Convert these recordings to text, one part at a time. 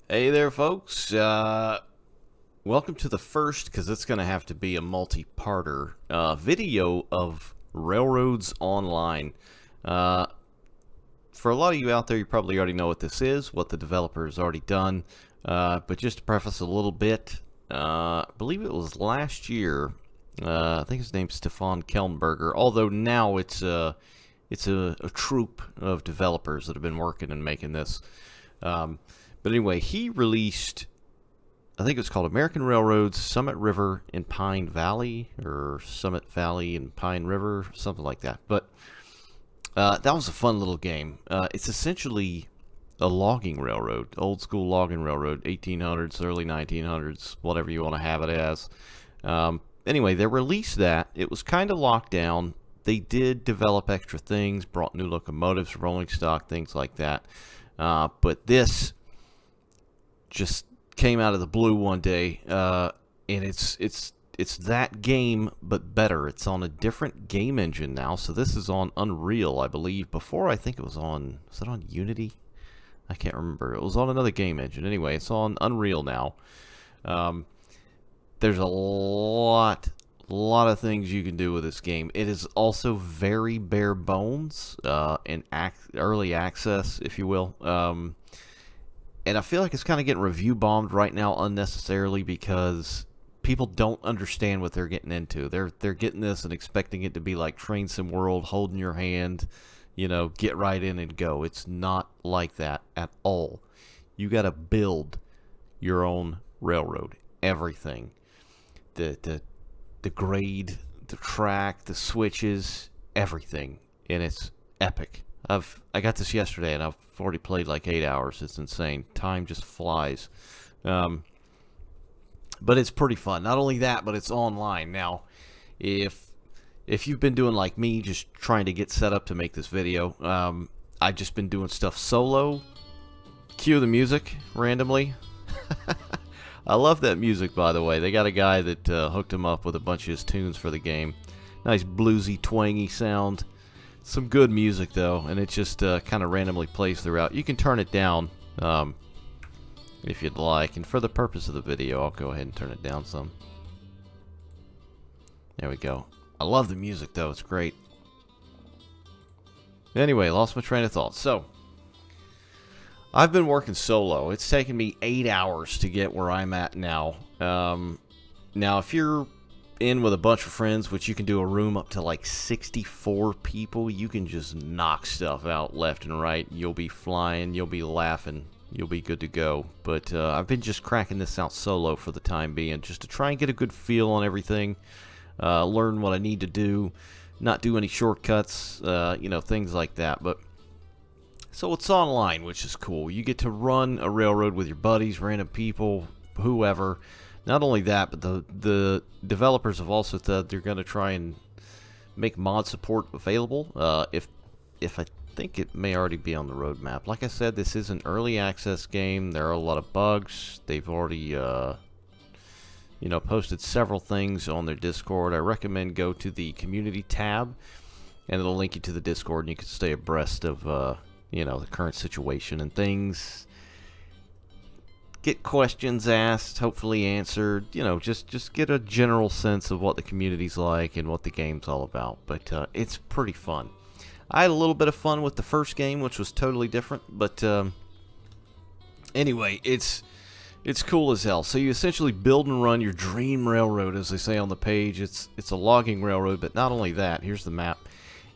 Hey there, folks. Welcome to the first, because it's going to have to be a multi-parter, video of Railroads Online. Uh, for a lot of you out there, you probably already know what this is, what the developer has already done. But just to preface a little bit, I believe it was last year. I think his name's Stefan Kellenberger, although now it's a troupe of developers that have been working and making this. But anyway, he released, I think it's called American Railroads, Summit River and Pine Valley, or Summit Valley and Pine River, something like that. But that was a fun little game. It's essentially a logging railroad, old school logging railroad, 1800s, early 1900s, whatever you want to have it as. Anyway, they released that. It was kind of locked down. They did develop extra things, brought new locomotives, rolling stock, things like that. But this just came out of the blue one day, and it's that game but better. It's on a different game engine now, so this is on Unreal, I believe. Before, I think it was on Unity? I can't remember. It was on another game engine. Anyway, it's on Unreal now. There's a lot of things you can do with this game. It is also very bare bones, and early access, if you will. And I feel like it's kind of getting review bombed right now unnecessarily because people don't understand what they're getting into. They're getting this and expecting it to be like Train Sim World, holding your hand, get right in and go. It's not like that at all. You got to build your own railroad. Everything. The grade, the track, the switches, everything. And it's epic. I got this yesterday, and I've already played like 8 hours. It's insane. Time just flies. But it's pretty fun. Not only that, but it's online. Now, if you've been doing like me, just trying to get set up to make this video, I've just been doing stuff solo. Cue the music randomly. I love that music, by the way. They got a guy that hooked him up with a bunch of his tunes for the game. Nice bluesy, twangy sound. Some good music, though, and it just kind of randomly plays throughout. You can turn it down if you'd like, and for the purpose of the video, I'll go ahead and turn it down some. There we go. I love the music, though. It's great. Anyway, lost my train of thought. So, I've been working solo. It's taken me 8 hours to get where I'm at now. Now, if you're in with a bunch of friends, which you can do a room up to like 64 people, you can just knock stuff out left and right. You'll be flying, you'll be laughing, you'll be good to go. But I've been just cracking this out solo for the time being, just to try and get a good feel on everything, learn what I need to do, not do any shortcuts, things like that. But so it's online, which is cool. You get to run a railroad with your buddies, random people, whoever. Not only that, but the developers have also said they're going to try and make mod support available. If I think it may already be on the roadmap. Like I said, this is an early access game. There are a lot of bugs. They've already posted several things on their Discord. I recommend go to the community tab, and it'll link you to the Discord, and you can stay abreast of the current situation and things. Get questions asked, hopefully answered, just get a general sense of what the community's like and what the game's all about. But it's pretty fun. I had a little bit of fun with the first game, which was totally different, but anyway, it's cool as hell. So you essentially build and run your dream railroad, as they say on the page. It's a logging railroad, but not only that, here's the map.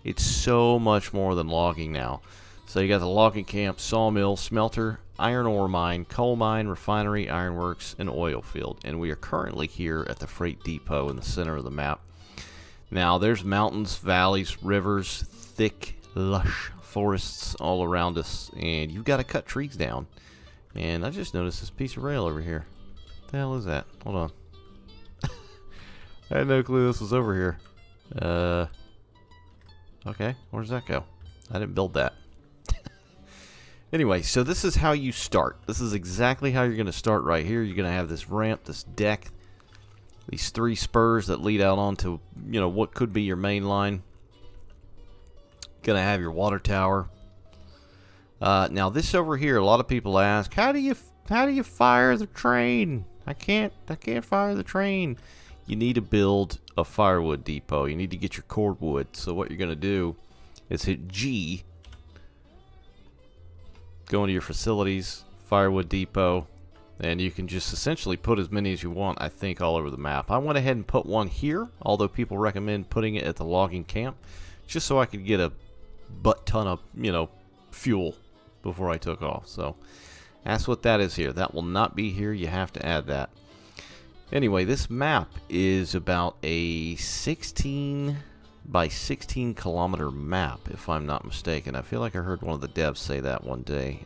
It's so much more than logging now. So you got the logging camp, sawmill, smelter, iron ore mine, coal mine, refinery, ironworks, and oil field. And we are currently here at the freight depot in the center of the map. Now, there's mountains, valleys, rivers, thick, lush forests all around us. And you've got to cut trees down. And I just noticed this piece of rail over here. What the hell is that? Hold on. I had no clue this was over here. Okay, where does that go? I didn't build that. Anyway, so this is how you start. This is exactly how you're going to start right here. You're going to have this ramp, this deck, these 3 spurs that lead out onto, what could be your main line. Going to have your water tower. Now this over here, a lot of people ask, how do you How do you fire the train? I can't fire the train. You need to build a firewood depot. You need to get your cordwood. So what you're going to do is hit G, go into your facilities, firewood depot, and you can just essentially put as many as you want, I think, all over the map. I went ahead and put one here, although people recommend putting it at the logging camp, just so I could get a butt ton of, fuel before I took off. So that's what that is here. That will not be here. You have to add that. Anyway, this map is about a 16 by 16 kilometer map, if I'm not mistaken. I feel like I heard one of the devs say that one day.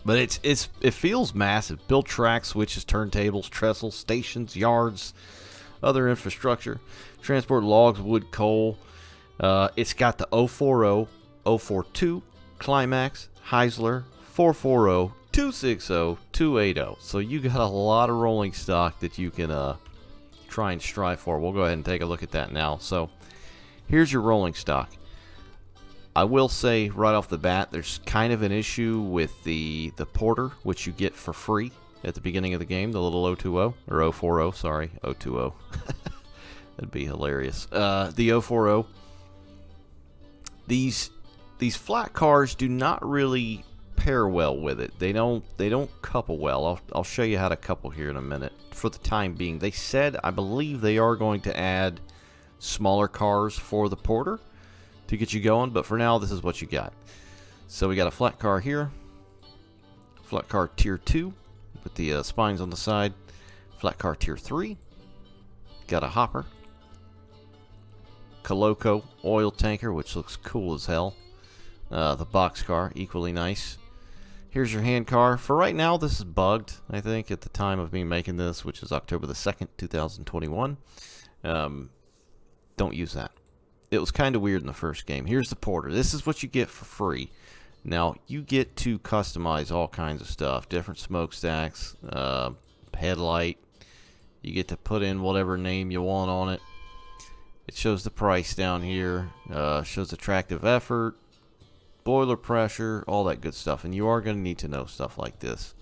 But it feels massive. Build tracks, switches, turntables, trestles, stations, yards, other infrastructure, transport logs, wood, coal. It's got the 040, 042, Climax, Heisler, 440, 260, 280. So you got a lot of rolling stock that you can try and strive for. We'll go ahead and take a look at that now. So here's your rolling stock. I will say right off the bat, there's kind of an issue with the porter, which you get for free at the beginning of the game, the little 020, or 040, sorry, 020. That'd be hilarious. The 040. These flat cars do not really pair well with it. They don't couple well. I'll show you how to couple here in a minute. For the time being, they said, I believe they are going to add smaller cars for the porter to get you going, but for now, this is what you got. So we got a flat car here, flat car tier 2 with the spines on the side, flat car tier 3, got a hopper, Coloco oil tanker, which looks cool as hell, the box car, equally nice. Here's your hand car. For right now, this is bugged, I think, at the time of me making this, which is October the 2nd, 2021. Don't use that. It was kind of weird in the first game. Here's the porter. This is what you get for free. Now, you get to customize all kinds of stuff. Different smokestacks, headlight. You get to put in whatever name you want on it. It shows the price down here. Shows attractive effort, boiler pressure, all that good stuff. And you are going to need to know stuff like this.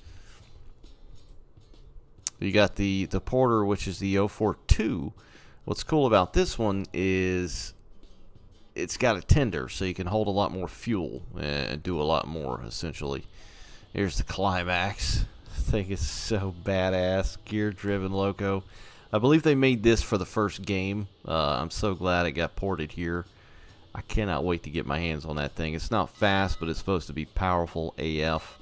You got the porter, which is the 042. What's cool about this one is it's got a tender, so you can hold a lot more fuel and do a lot more, essentially. Here's the Climax. I think it's so badass. Gear-driven loco. I believe they made this for the first game. I'm so glad it got ported here. I cannot wait to get my hands on that thing. It's not fast, but it's supposed to be powerful AF.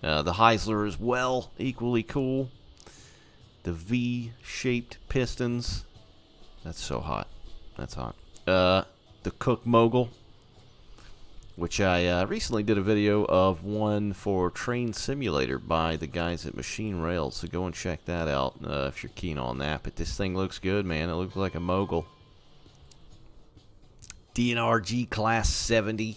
The Heisler as well, equally cool. The V-shaped pistons. That's so hot. That's hot. The Cook Mogul, which I recently did a video of one for Train Simulator by the guys at Machine Rails, so go and check that out if you're keen on that. But this thing looks good, man. It looks like a mogul. DNRG Class 70.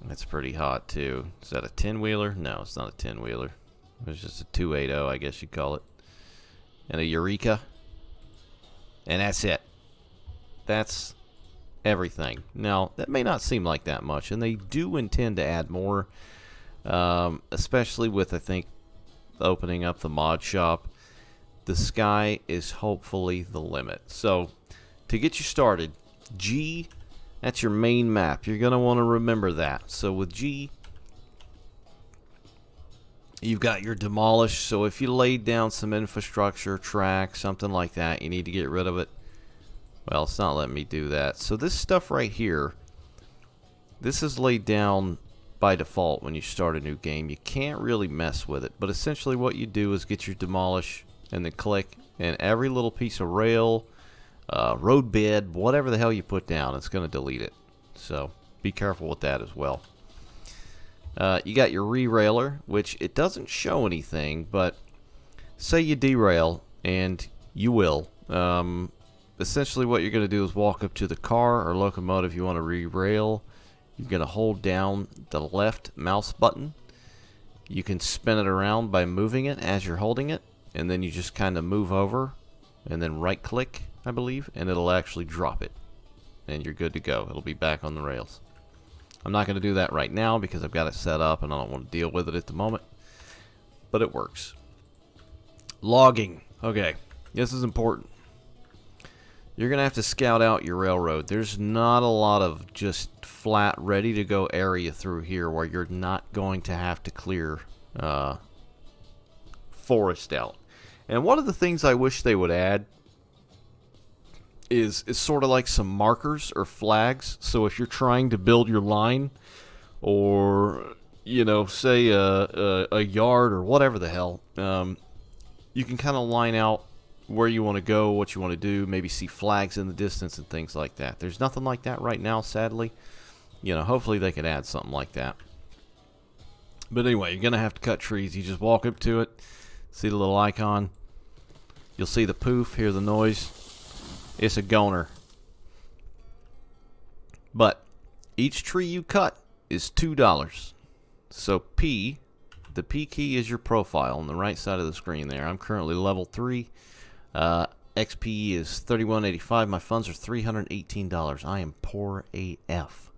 That's pretty hot, too. Is that a 10-wheeler? No, it's not a 10-wheeler. It's just a 280, I guess you'd call it. And a Eureka. And that's it. That's everything. Now, that may not seem like that much, and they do intend to add more, especially with, I think, opening up the mod shop. The sky is hopefully the limit. So, to get you started, G, that's your main map. You're going to want to remember that. So, with G, you've got your demolish. So, if you laid down some infrastructure, track, something like that, you need to get rid of it. Well, it's not letting me do that. So this stuff right here, this is laid down by default when you start a new game. You can't really mess with it. But essentially what you do is get your demolish and then click. And every little piece of rail, road bed, whatever the hell you put down, it's going to delete it. So be careful with that as well. You got your re-railer, which it doesn't show anything. But say you derail, and you will. Essentially what you're going to do is walk up to the car or locomotive you want to re-rail. You're going to hold down the left mouse button. You can spin it around by moving it as you're holding it. And then you just kind of move over and then right click, I believe, and it'll actually drop it. And you're good to go. It'll be back on the rails. I'm not going to do that right now because I've got it set up and I don't want to deal with it at the moment. But it works. Logging. Okay, this is important. You're going to have to scout out your railroad. There's not a lot of just flat, ready-to-go area through here where you're not going to have to clear forest out. And one of the things I wish they would add is sort of like some markers or flags. So if you're trying to build your line, or you know, say a yard or whatever the hell, you can kind of line out where you want to go, what you want to do, maybe see flags in the distance and things like that. There's nothing like that right now, sadly. You know, hopefully they could add something like that. But anyway, you're going to have to cut trees. You just walk up to it, see the little icon. You'll see the poof, hear the noise. It's a goner. But each tree you cut is $2. So P, the P key is your profile on the right side of the screen there. I'm currently level 3. XP is $31.85. My funds are $318. I am poor AF.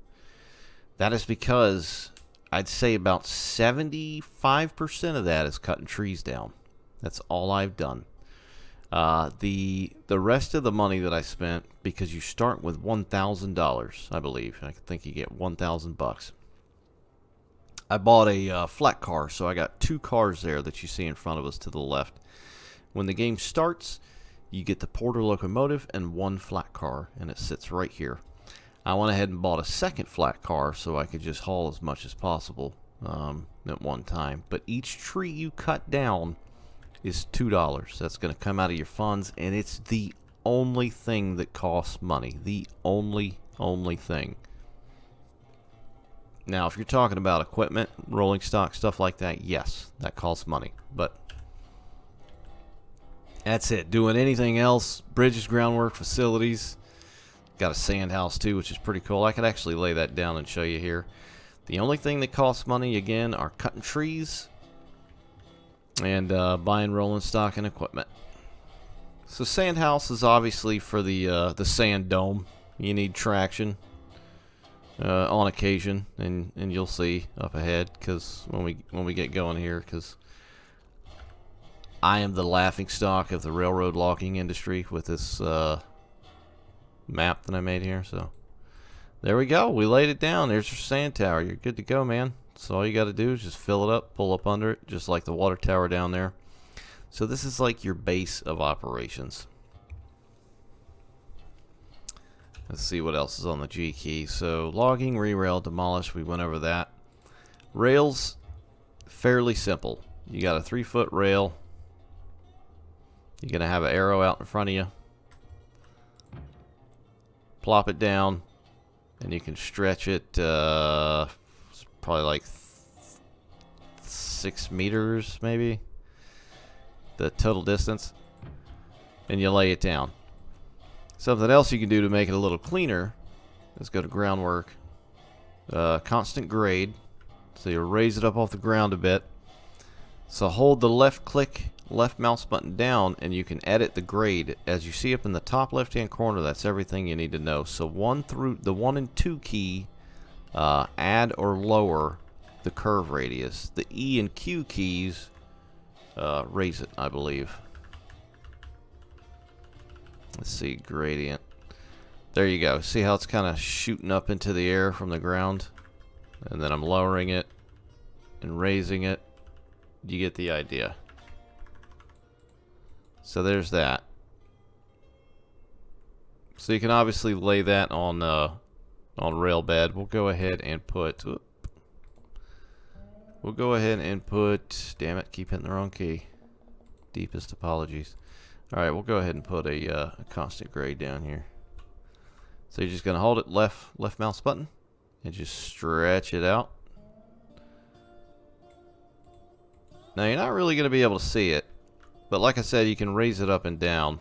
That is because I'd say about 75% of that is cutting trees down. That's all I've done. The rest of the money that I spent, because you start with $1,000, I believe. I think you get 1,000 bucks. I bought a flat car, so I got 2 cars there that you see in front of us to the left. When the game starts, you get the Porter locomotive and 1 flat car, and it sits right here. I went ahead and bought a second flat car so I could just haul as much as possible at one time. But each tree you cut down is $2. That's going to come out of your funds, and it's the only thing that costs money. The only thing. Now, if you're talking about equipment, rolling stock, stuff like that, yes, that costs money. But that's it. Doing anything else, bridges, groundwork, facilities. Got a sand house too, which is pretty cool. I could actually lay that down and show you here. The only thing that costs money, again, are cutting trees and buying rolling stock and equipment. So sand house is obviously for the sand dome. You need traction on occasion, and you'll see up ahead, because when we get going here, because I am the laughing stock of the railroad logging industry with this map that I made here. So there we go. We laid it down. There's your sand tower. You're good to go, man. So all you got to do is just fill it up, pull up under it, just like the water tower down there. So this is like your base of operations. Let's see what else is on the G key. So logging, re-rail, demolish, we went over that. Rails, fairly simple. You got a 3-foot rail. You're going to have an arrow out in front of you. Plop it down, and you can stretch it probably like 6 meters, maybe, the total distance, and you lay it down. Something else you can do to make it a little cleaner is go to groundwork, constant grade, so you raise it up off the ground a bit. So hold the left click, left mouse button down, and you can edit the grade. As you see up in the top left hand corner, that's everything you need to know. So 1 through the 1 and 2 key, add or lower the curve radius. The E and Q keys raise it, I believe. Let's see, gradient. There you go. See how it's kind of shooting up into the air from the ground? And then I'm lowering it and raising it. You get the idea. So there's that. So you can obviously lay that on rail bed. We'll go ahead and put. We'll go ahead and put. Damn it! Keep hitting the wrong key. Deepest apologies. All right, we'll go ahead and put a constant grade down here. So you're just gonna hold it left mouse button and just stretch it out. Now you're not really gonna be able to see it. But like I said, you can raise it up and down.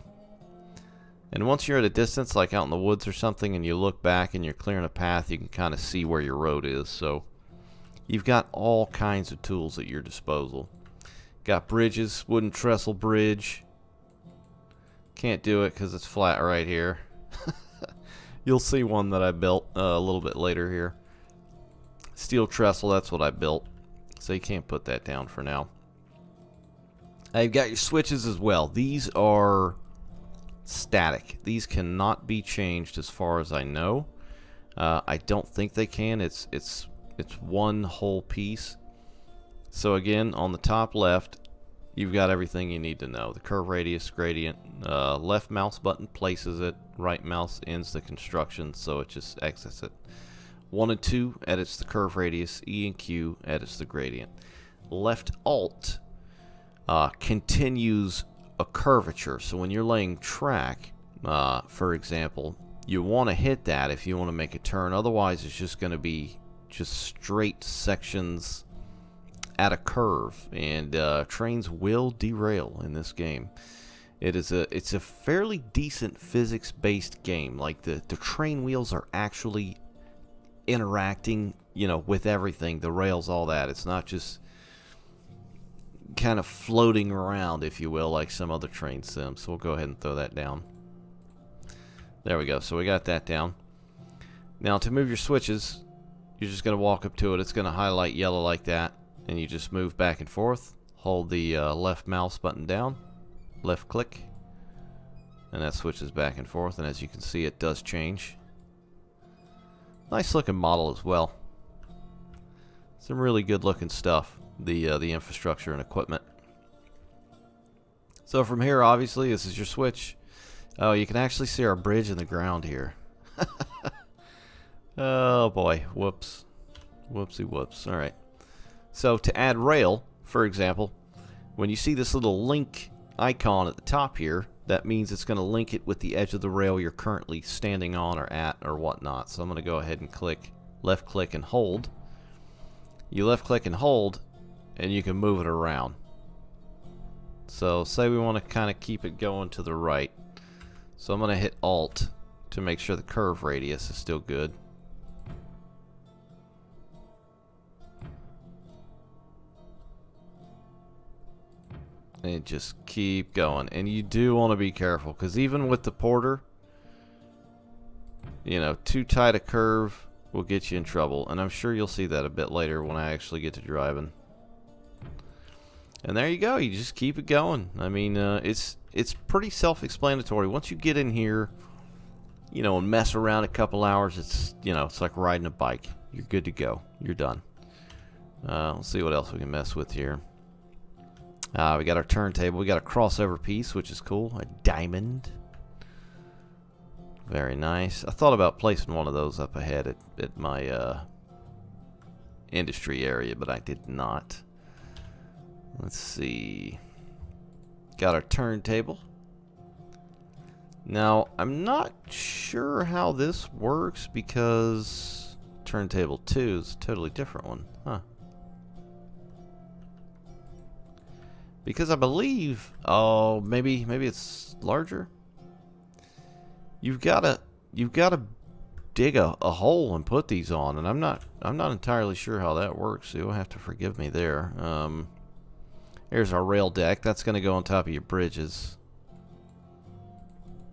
And once you're at a distance, like out in the woods or something, and you look back and you're clearing a path, you can kind of see where your road is. So you've got all kinds of tools at your disposal. Got bridges, wooden trestle bridge. Can't do it because it's flat right here. You'll see one that I built a little bit later here. Steel trestle, that's what I built. So you can't put that down for now. You've got your switches as well. These are static. These cannot be changed as far as I know. I don't think they can. It's one whole piece. So again, on the top left, you've got everything you need to know. The curve radius, gradient, left mouse button places it, right mouse ends the construction, so it just exits it. 1 and 2 edits the curve radius, E and Q edits the gradient. Left Alt continues a curvature. So when you're laying track, for example, you want to hit that if you want to make a turn. Otherwise, it's just going to be just straight sections at a curve, and trains will derail in this game. It's a fairly decent physics-based game. Like the train wheels are actually interacting, you know, with everything, the rails, all that. It's not just kind of floating around, if you will, like some other train sims. So we'll go ahead and throw that down. There we go. So we got that down. Now to move your switches, you're just going to walk up to it. It's going to highlight yellow like that, and you just move back and forth. Hold the left mouse button down, left click, and that switches back and forth. And as you can see, it does change. Nice looking model as well. Some really good looking stuff. The infrastructure and equipment. So from here, obviously, this is your switch. Oh, you can actually see our bridge in the ground here. Oh boy, whoops. Whoopsie whoops. Alright. So to add rail, for example, when you see this little link icon at the top here, that means it's going to link it with the edge of the rail you're currently standing on or at or whatnot. So I'm going to go ahead and click, left click and hold. You left click and hold, and you can move it around. So say we want to kind of keep it going to the right. So I'm going to hit Alt to make sure the curve radius is still good. And just keep going. And you do want to be careful, because even with the porter, you know, too tight a curve will get you in trouble. And I'm sure you'll see that a bit later when I actually get to driving. And there you go. You just keep it going. I mean, it's pretty self-explanatory. Once you get in here, you know, and mess around a couple hours, it's, you know, it's like riding a bike. You're good to go. You're done. Let's see what else we can mess with here. We got our turntable. We got a crossover piece, which is cool. A diamond. Very nice. I thought about placing one of those up ahead at my industry area, but I did not. Let's see. Got our turntable. Now, I'm not sure how this works because turntable 2 is a totally different one. Huh. Because I believe, oh, maybe it's larger. You've got to dig a hole and put these on, and I'm not entirely sure how that works. So you'll have to forgive me there. Here's our rail deck. That's going to go on top of your bridges.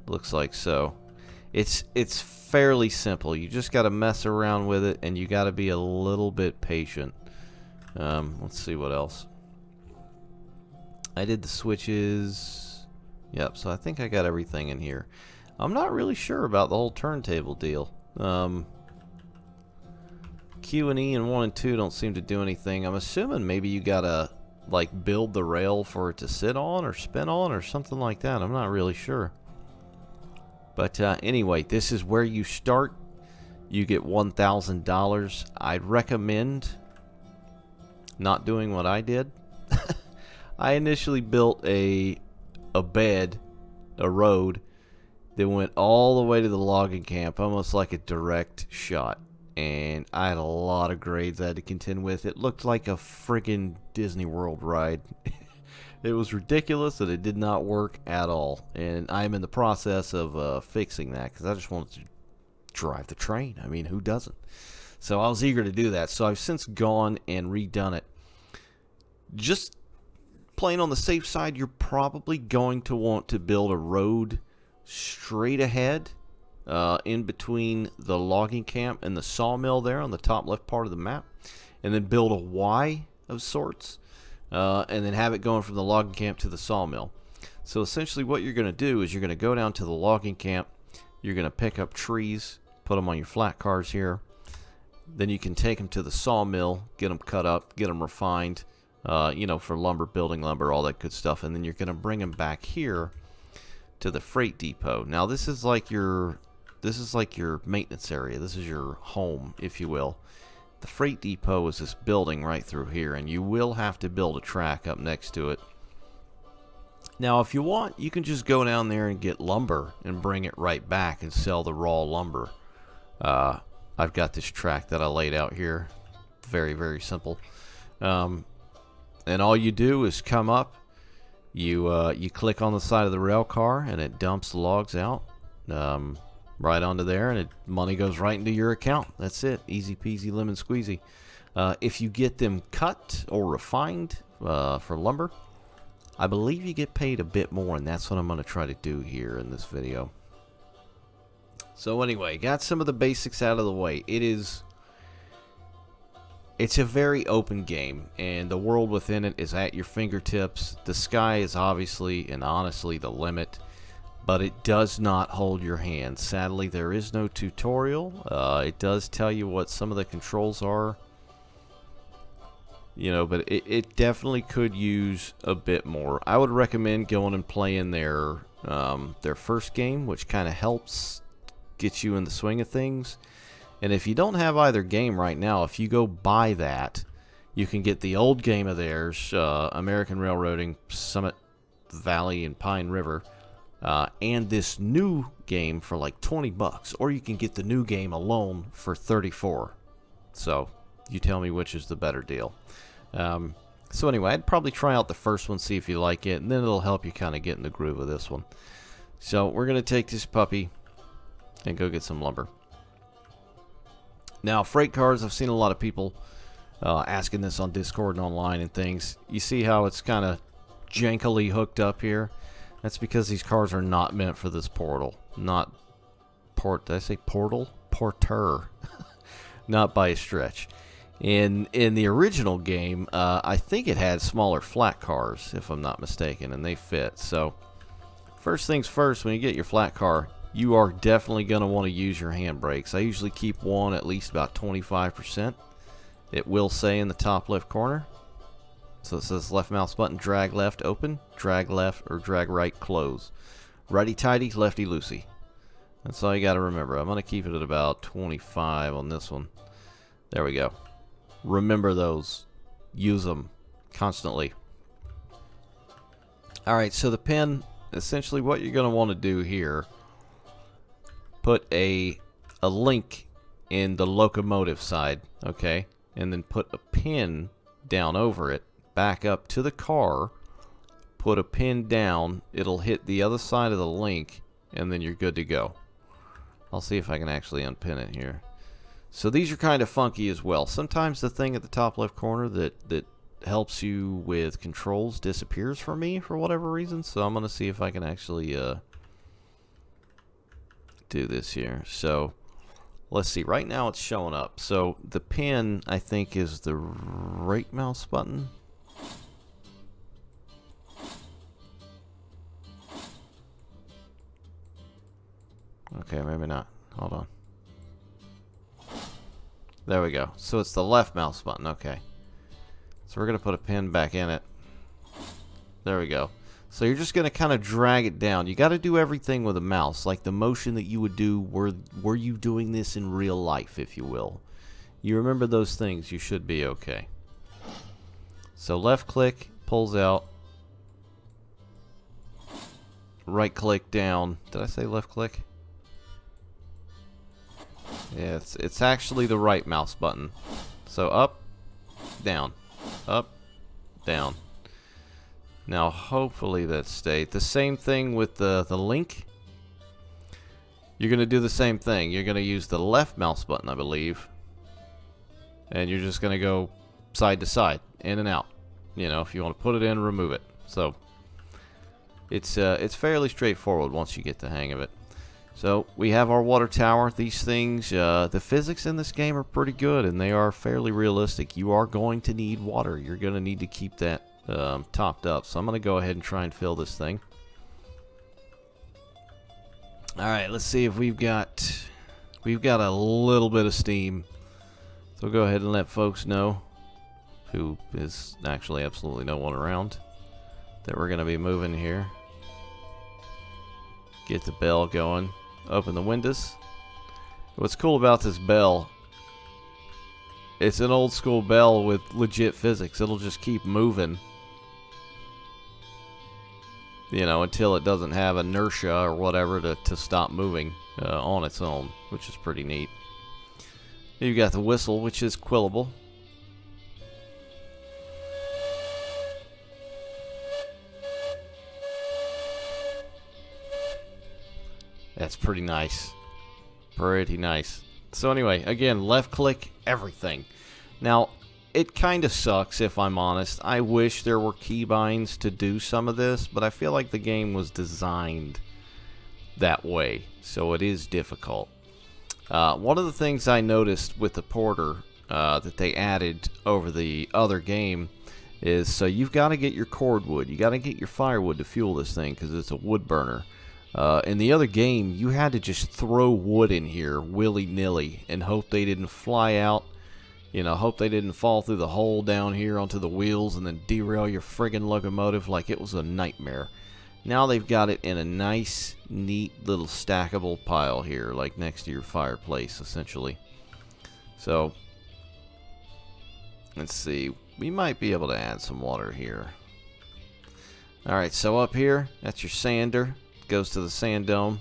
Looks like so. It's fairly simple. You just got to mess around with it, and you got to be a little bit patient. Let's see what else. I did the switches. Yep, so I think I got everything in here. I'm not really sure about the whole turntable deal. Q and E and 1 and 2 don't seem to do anything. I'm assuming maybe you gotta like build the rail for it to sit on or spin on or something like that. I'm not really sure. But anyway, this is where you start. You get $1,000. I'd recommend not doing what I did. I initially built a bed, a road, that went all the way to the logging camp, almost like a direct shot. And I had a lot of grades I had to contend with. It looked like a friggin' Disney World ride. It was ridiculous, and it did not work at all. And I'm in the process of fixing that, because I just wanted to drive the train. I mean, who doesn't? So I was eager to do that. So I've since gone and redone it. Just playing on the safe side, you're probably going to want to build a road straight ahead in between the logging camp and the sawmill there on the top left part of the map. and then build a Y of sorts, and then have it going from the logging camp to the sawmill. So essentially what you're going to do is you're going to go down to the logging camp, you're going to pick up trees, put them on your flat cars here, then you can take them to the sawmill, get them cut up, get them refined, you know, for lumber, building lumber, all that good stuff, and then you're going to bring them back here to the freight depot. Now this is like your maintenance area. This is your home, if you will. The freight depot is this building right through here, and you will have to build a track up next to it. Now if you want, you can just go down there and get lumber and bring it right back and sell the raw lumber. I've got this track that I laid out here. Very, very simple. And all you do is come up, you click on the side of the rail car, and it dumps the logs out right onto there, and money goes right into your account. That's it. Easy peasy lemon squeezy. If you get them cut or refined for lumber, I believe you get paid a bit more, and that's what I'm going to try to do here in this video. So anyway, got some of the basics out of the way. It's a very open game, and the world within it is at your fingertips. The sky is obviously and honestly the limit, but it does not hold your hand. Sadly, there is no tutorial. It does tell you what some of the controls are, you know, but it definitely could use a bit more. I would recommend going and playing their first game, which kind of helps get you in the swing of things. And if you don't have either game right now, if you go buy that, you can get the old game of theirs, American Railroading, Summit Valley and Pine River, and this new game for like 20 bucks, or you can get the new game alone for 34. So you tell me which is the better deal. So anyway, I'd probably try out the first one, see if you like it, and then it'll help you kind of get in the groove of this one. So we're going to take this puppy and go get some lumber. Now, freight cars, I've seen a lot of people asking this on Discord and online and things. You see how it's kind of jankily hooked up here? That's because these cars are not meant for this portal. Did I say portal? Porter. Not by a stretch. In the original game, I think it had smaller flat cars, if I'm not mistaken, and they fit. So, first things first, when you get your flat car, you are definitely going to want to use your handbrakes. I usually keep one at least about 25%. It will say in the top left corner. So it says left mouse button, drag left, open, drag left, or drag right, close. Righty tighty, lefty loosey. That's all you got to remember. I'm going to keep it at about 25 on this one. There we go. Remember those. Use them constantly. Alright, so the pin, essentially what you're going to want to do here, put a link in the locomotive side, okay? And then put a pin down over it, back up to the car, put a pin down, it'll hit the other side of the link, and then you're good to go. I'll see if I can actually unpin it here. So these are kind of funky as well. Sometimes the thing at the top left corner that helps you with controls disappears for me for whatever reason, so I'm going to see if I can actually do this here. So let's see, right now it's showing up. So the pin, I think, is the right mouse button. Okay, maybe not. Hold on. There we go. So it's the left mouse button. Okay. So we're going to put a pin back in it. There we go. So you're just going to kind of drag it down. You got to do everything with a mouse, like the motion that you would do were you doing this in real life, if you will. You remember those things, you should be okay. So left click pulls out. Right click down. Did I say left click? Yeah, it's actually the right mouse button. So up, down, up, down. Now hopefully that stayed. The same thing with the link. You're going to do the same thing. You're going to use the left mouse button, I believe. And you're just going to go side to side, in and out. You know, if you want to put it in, remove it. So it's fairly straightforward once you get the hang of it. So we have our water tower. These things, the physics in this game are pretty good, and they are fairly realistic. You are going to need water. You're going to need to keep that topped up. So I'm going to go ahead and try and fill this thing. All right, let's see if we've got a little bit of steam. So we'll go ahead and let folks know, who is actually absolutely no one around, that we're going to be moving here. Get the bell going. Open the windows. What's cool about this bell, it's an old school bell with legit physics. It'll just keep moving, you know, until it doesn't have inertia or whatever to stop moving on its own, which is pretty neat. You've got the whistle, which is quillable. That's pretty nice. Pretty nice. So anyway, again, left click everything. Now, it kind of sucks, if I'm honest. I wish there were keybinds to do some of this, but I feel like the game was designed that way, so it is difficult. One of the things I noticed with the porter that they added over the other game is, so you've got to get your cordwood. You got to get your firewood to fuel this thing because it's a wood burner. In the other game, you had to just throw wood in here willy-nilly and hope they didn't fly out. You know, hope they didn't fall through the hole down here onto the wheels and then derail your friggin' locomotive like it was a nightmare. Now they've got it in a nice, neat little stackable pile here, like next to your fireplace, essentially. So, let's see. We might be able to add some water here. Alright, so up here, that's your sander. Goes to the sand dome.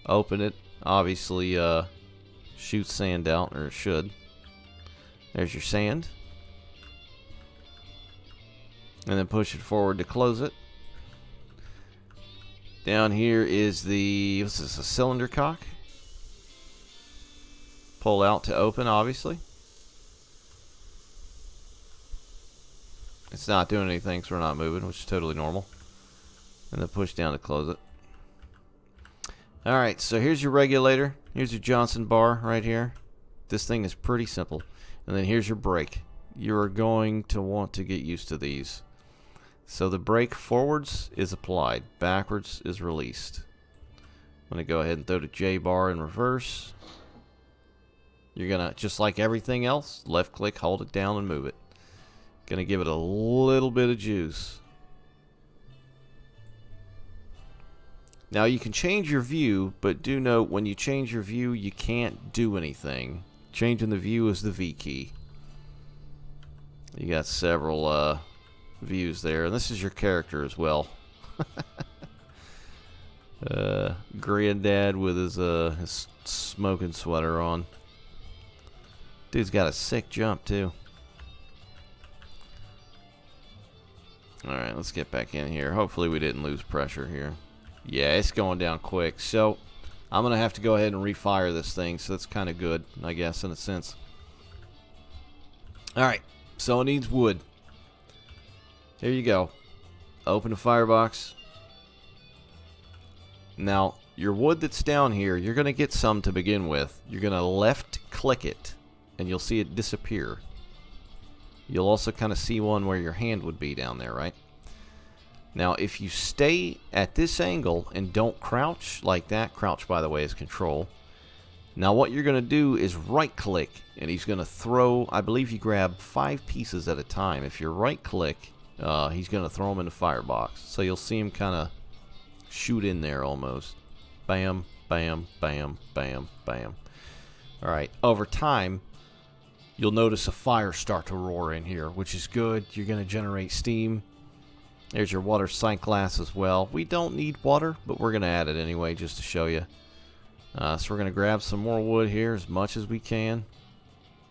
Open it. Obviously, shoots sand out, or it should. There's your sand. And then push it forward to close it. Down here is the, what's this, a cylinder cock? Pull out to open, obviously. It's not doing anything, so we're not moving, which is totally normal. And then push down to close it. Alright, so here's your regulator. Here's your Johnson bar right here. This thing is pretty simple. And then here's your brake. You're going to want to get used to these. So the brake forwards is applied. Backwards is released. I'm going to go ahead and throw the J bar in reverse. You're going to, just like everything else, left click, hold it down and move it. Going to give it a little bit of juice. Now you can change your view, but do note when you change your view, you can't do anything. Changing the view is the V key. You got several views there, and this is your character as well. Granddad with his smoking sweater on. Dude's got a sick jump too. Alright, let's get back in here. Hopefully we didn't lose pressure here. Yeah, it's going down quick. So, I'm going to have to go ahead and refire this thing. So, that's kind of good, I guess, in a sense. Alright, so it needs wood. There you go. Open the firebox. Now, your wood that's down here, you're going to get some to begin with. You're going to left-click it, and you'll see it disappear. You'll also kind of see one where your hand would be down there, right? Now, if you stay at this angle and don't crouch like that, crouch, by the way, is control. Now, what you're going to do is right-click, and he's going to throw, I believe you grab 5 pieces at a time. If you're right-click, he's going to throw them in the firebox. So you'll see him kind of shoot in there almost. Bam, bam, bam, bam, bam. All right, over time, you'll notice a fire start to roar in here, which is good. You're going to generate steam. There's your water sight glass as well. We don't need water, but we're going to add it anyway just to show you. So we're going to grab some more wood here as much as we can.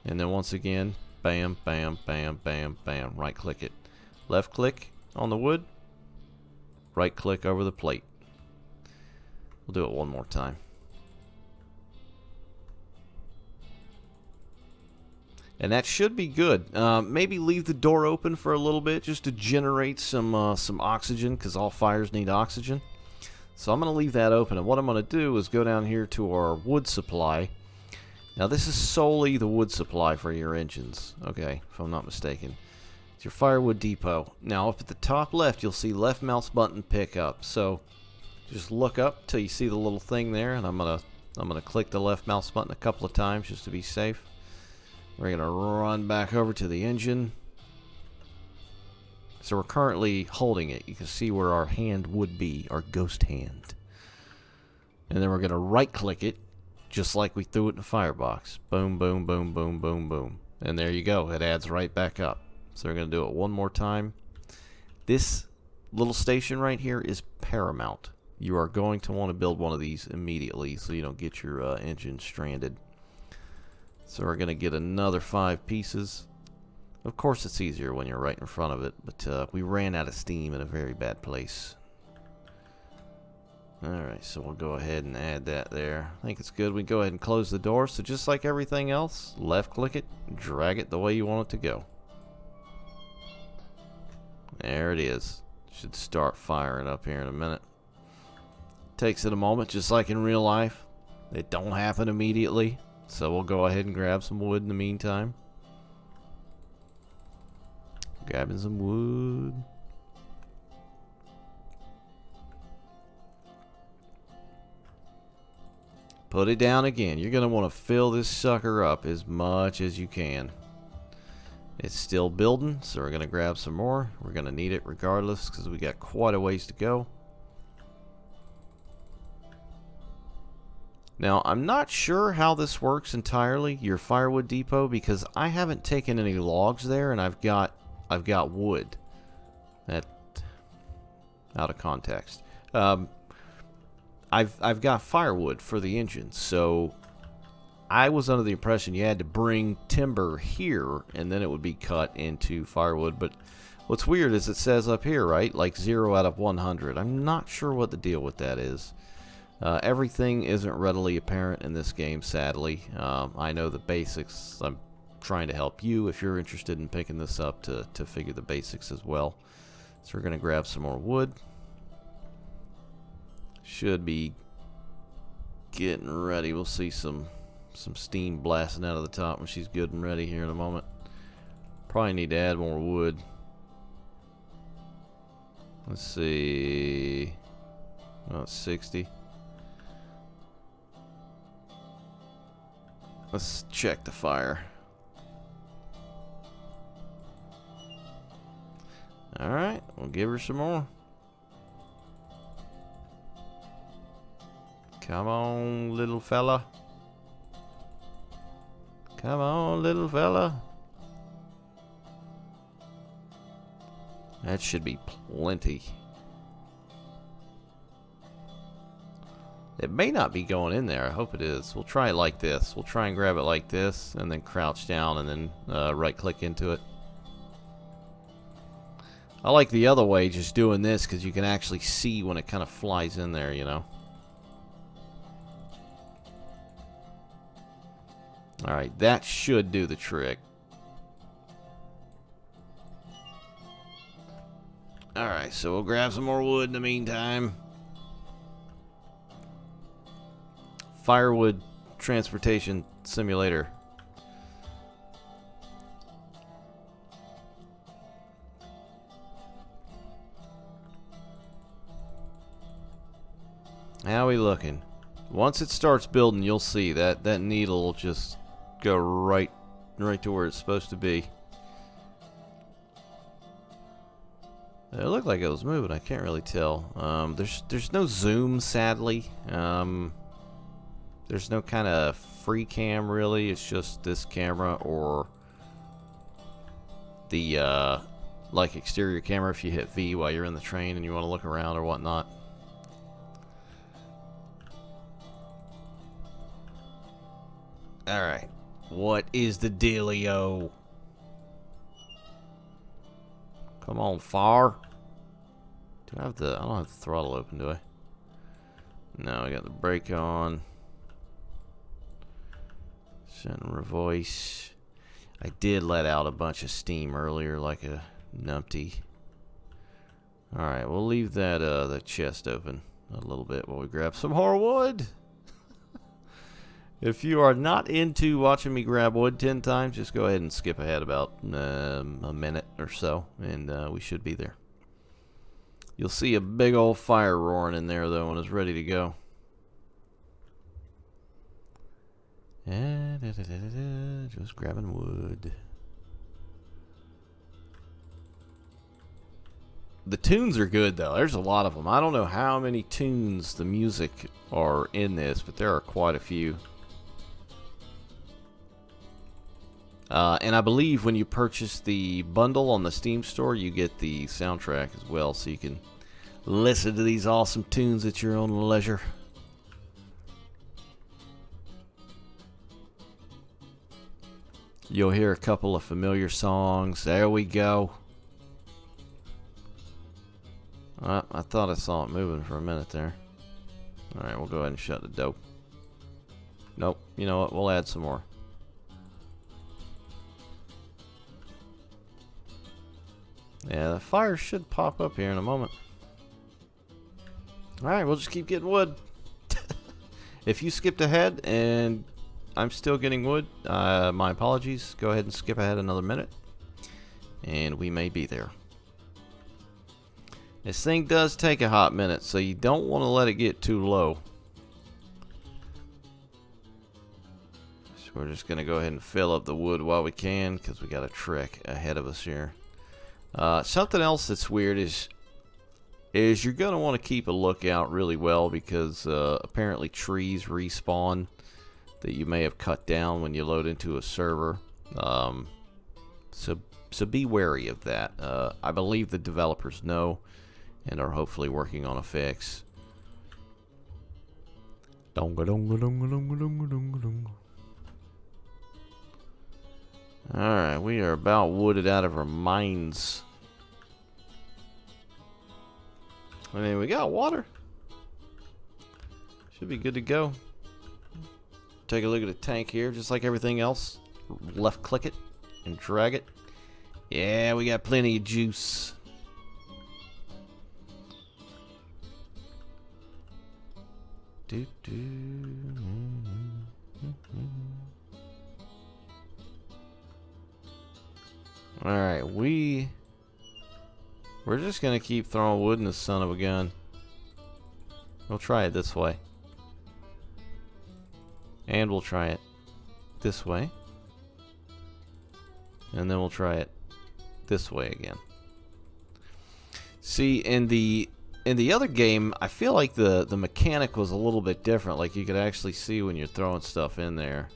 And then once again, bam, bam, bam, bam, bam. Right click it. Left click on the wood. Right click over the plate. We'll do it one more time. And that should be good. Maybe leave the door open for a little bit just to generate some oxygen, because all fires need oxygen. So I'm going to leave that open, and what I'm going to do is go down here to our wood supply. Now this is solely the wood supply for your engines, okay, if I'm not mistaken. It's your firewood depot. Now up at the top left you'll see left mouse button pick up. So just look up till you see the little thing there, and I'm gonna click the left mouse button a couple of times just to be safe. We're gonna run back over to the engine. So we're currently holding it. You can see where our hand would be, our ghost hand. And then we're gonna right click it, just like we threw it in the firebox. Boom, boom, boom, boom, boom, boom. And there you go. It adds right back up. So we're going to do it one more time. This little station right here is paramount. You are going to want to build one of these immediately so you don't get your engine stranded. So we're going to get another 5 pieces. Of course it's easier when you're right in front of it, but we ran out of steam in a very bad place. Alright, so we'll go ahead and add that there. I think it's good. We go ahead and close the door. So just like everything else, left click it, drag it the way you want it to go. There it is. Should start firing up here in a minute. Takes it a moment, just like in real life. It don't happen immediately. So we'll go ahead and grab some wood in the meantime. Grabbing some wood. Put it down again. You're going to want to fill this sucker up as much as you can. It's still building, so we're going to grab some more. We're going to need it regardless because we got quite a ways to go. Now, I'm not sure how this works entirely, your firewood depot, because I haven't taken any logs there, and I've got wood. That out of context. I've got firewood for the engine, so I was under the impression you had to bring timber here and then it would be cut into firewood. But what's weird is it says up here, right, like 0 out of 100. I'm not sure what the deal with that is. Everything isn't readily apparent in this game, sadly. I know the basics. I'm trying to help you if you're interested in picking this up to figure the basics as well. So we're going to grab some more wood. Should be getting ready. We'll see some steam blasting out of the top when she's good and ready here in a moment. Probably need to add more wood. Let's see. Oh, it's 60. Let's check the fire. Alright, we'll give her some more. Come on, little fella. Come on, little fella. That should be plenty. It may not be going in there. I hope it is. We'll try it like this. We'll try and grab it like this and then crouch down and then right click into it. I like the other way, just doing this, because you can actually see when it kind of flies in there, you know. Alright, that should do the trick. Alright, so we'll grab some more wood in the meantime. Firewood transportation simulator. How are we looking? Once it starts building, you'll see that needle will just go right to where it's supposed to be. It looked like it was moving. I can't really tell. There's no zoom, sadly. There's no kind of free cam really. It's just this camera or the like exterior camera if you hit V while you're in the train and you want to look around or whatnot. Alright, what is the dealio? Come on, far. I don't have the throttle open, do I? No, I got the brake on. Center voice. I did let out a bunch of steam earlier like a numpty. Alright, we'll leave that the chest open. a little bit while we grab some more wood. If you are not into watching me grab wood 10 times, just go ahead and skip ahead about a minute or so, and we should be there. You'll see a big old fire roaring in there, though, when it's ready to go. Just grabbing wood. The tunes are good, though. There's a lot of them. I don't know how many tunes the music are in this, but there are quite a few. And I believe when you purchase the bundle on the Steam store, you get the soundtrack as well, so you can listen to these awesome tunes at your own leisure. You'll hear a couple of familiar songs. There we go. I thought I saw it moving for a minute there. Alright, we'll go ahead and shut the dope. Nope. You know what? We'll add some more. Yeah, the fire should pop up here in a moment. Alright, we'll just keep getting wood. If you skipped ahead and I'm still getting wood, my apologies. Go ahead and skip ahead another minute, and we may be there. This thing does take a hot minute, so you don't want to let it get too low. So we're just going to go ahead and fill up the wood while we can, because we got a trek ahead of us here. Something else that's weird is you're going to want to keep a lookout really well, because apparently trees respawn that you may have cut down when you load into a server. So be wary of that. I believe the developers know and are hopefully working on a fix. Alright, we are about wooded out of our minds. I mean, we got water. Should be good to go. Take a look at the tank here, just like everything else. Left click it and drag it. Yeah, we got plenty of juice. Alright, we're just gonna keep throwing wood in the son of a gun. We'll try it this way. And we'll try it this way. And then we'll try it this way again. See, in the other game, I feel like the mechanic was a little bit different. Like, you could actually see when you're throwing stuff in there.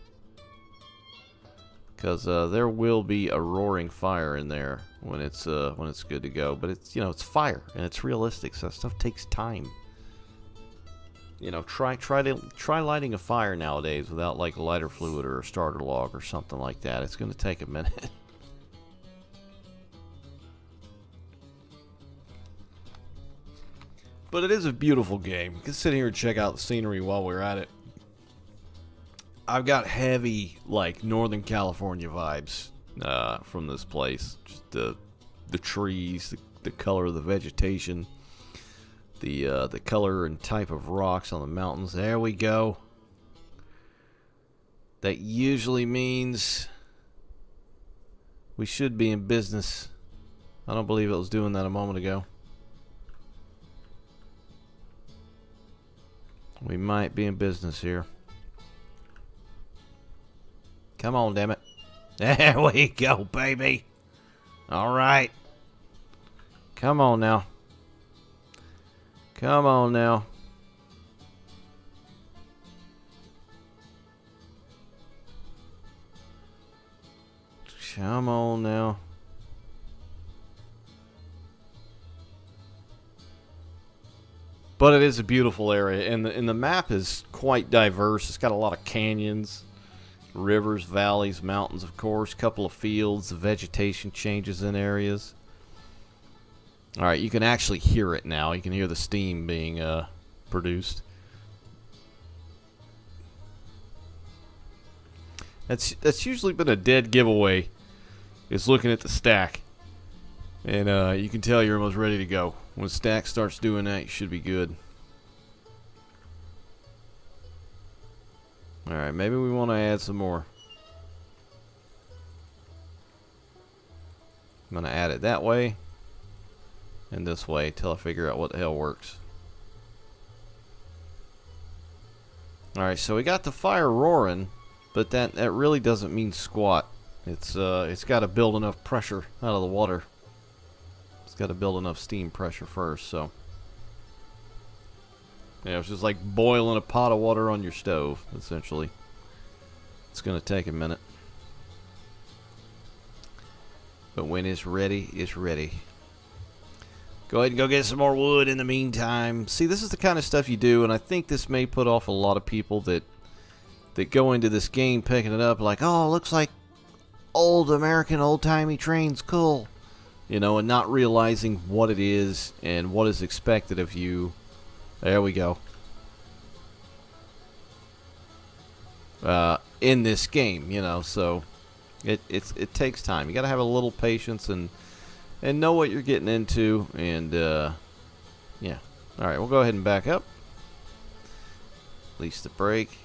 Because there will be a roaring fire in there when it's good to go. But it's, you know, it's fire and it's realistic, so that stuff takes time. You know, try lighting a fire nowadays without like lighter fluid or a starter log or something like that. It's going to take a minute. But it is a beautiful game. You can sit here and check out the scenery while we're at it. I've got heavy, like, Northern California vibes from this place. Just the trees, the color of the vegetation, the color and type of rocks on the mountains. There we go. That usually means we should be in business. I don't believe it was doing that a moment ago. We might be in business here. Come on, damn it. There we go, baby. Alright. Come on now. Come on now. Come on now. But it is a beautiful area, and the map is quite diverse. It's got a lot of canyons, rivers, valleys, mountains, of course, a couple of fields. The vegetation changes in areas. Alright, you can actually hear it now. You can hear the steam being produced. That's usually been a dead giveaway, is looking at the stack. And you can tell you're almost ready to go. When the stack starts doing that, you should be good. Alright, maybe we want to add some more. I'm going to add it that way and this way till I figure out what the hell works. Alright, so we got the fire roaring, but that really doesn't mean squat. It's got to build enough pressure out of the water. It's got to build enough steam pressure first, so. Yeah, it's just like boiling a pot of water on your stove, essentially. It's going to take a minute. But when it's ready, it's ready. Go ahead and go get some more wood in the meantime. See, this is the kind of stuff you do, and I think this may put off a lot of people that go into this game picking it up like, oh, it looks like old American old-timey trains, cool. You know, and not realizing what it is and what is expected of you. There we go. In this game, you know, so it takes time. You got to have a little patience and know what you're getting into, and yeah. All right, we'll go ahead and back up. Release the brake.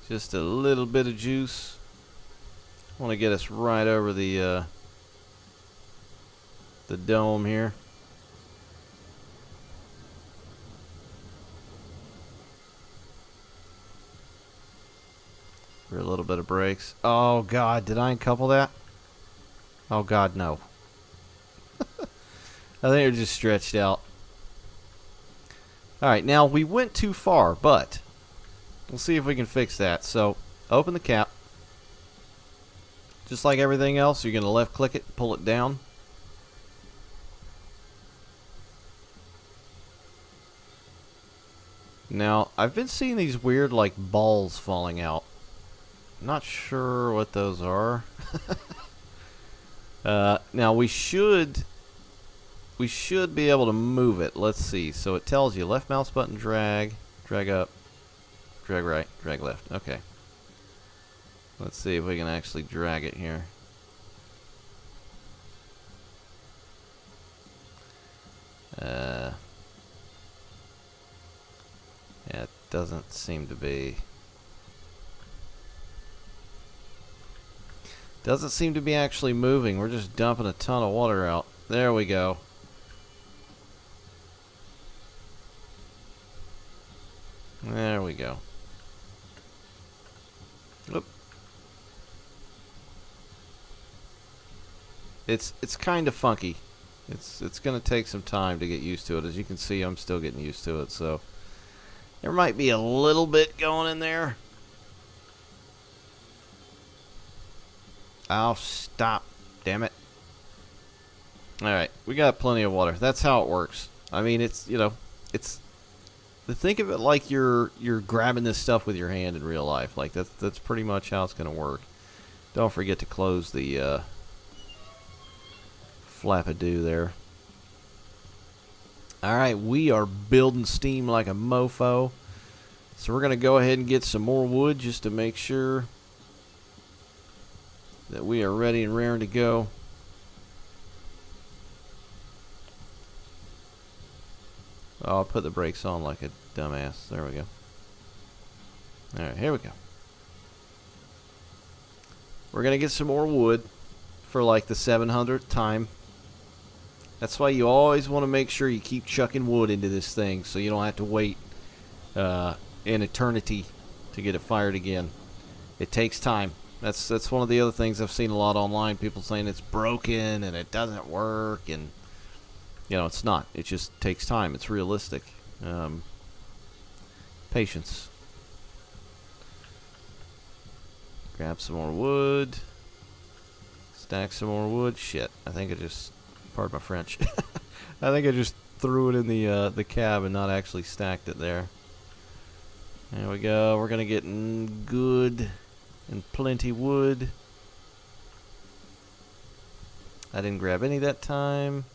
Just a little bit of juice. I want to get us right over the dome here. For a little bit of brakes. Oh God, did I uncouple that? Oh God, no. I think it just stretched out. Alright, now we went too far, but we'll see if we can fix that. So, open the cap. Just like everything else, you're going to left click it, pull it down. Now, I've been seeing these weird like balls falling out. Not sure what those are. Now we should be able to move it. Let's see. So it tells you left mouse button drag, drag up, drag right, drag left. Okay. Let's see if we can actually drag it here. Yeah, it doesn't seem to be. Doesn't seem to be actually moving. We're just dumping a ton of water out. There we go. There we go. Oop. It's kind of funky. It's going to take some time to get used to it. As you can see, I'm still getting used to it. So there might be a little bit going in there. Oh, stop. Damn it. Alright, we got plenty of water. That's how it works. I mean, it's, you know, it's... Think of it like you're grabbing this stuff with your hand in real life. Like, that's pretty much how it's going to work. Don't forget to close the flap-a-doo there. Alright, we are building steam like a mofo. So we're going to go ahead and get some more wood just to make sure that we are ready and raring to go. Oh, I'll put the brakes on like a dumbass. There we go. Alright, here we go. We're going to get some more wood for like the 700th time. That's why you always want to make sure you keep chucking wood into this thing so you don't have to wait an eternity to get it fired again. It takes time. That's one of the other things I've seen a lot online. People saying it's broken and it doesn't work, and you know, it's not. It just takes time. It's realistic. Patience. Grab some more wood. Stack some more wood. Shit. I think I just... Pardon my French. I think I just threw it in the cab and not actually stacked it there. There we go. We're going to get good and plenty wood. I didn't grab any that time.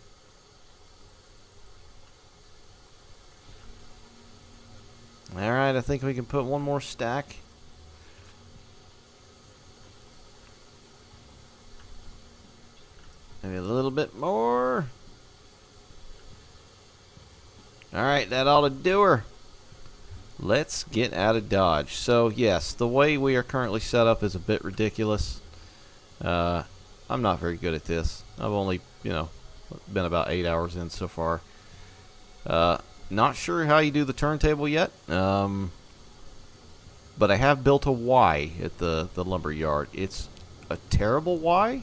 Alright, I think we can put one more stack. bit more. Alright, that ought to do her. Let's get out of Dodge. So, yes, the way we are currently set up is a bit ridiculous. I'm not very good at this. I've only, been about 8 hours in so far. Not sure how you do the turntable yet. But I have built a Y at the lumber yard. It's a terrible Y,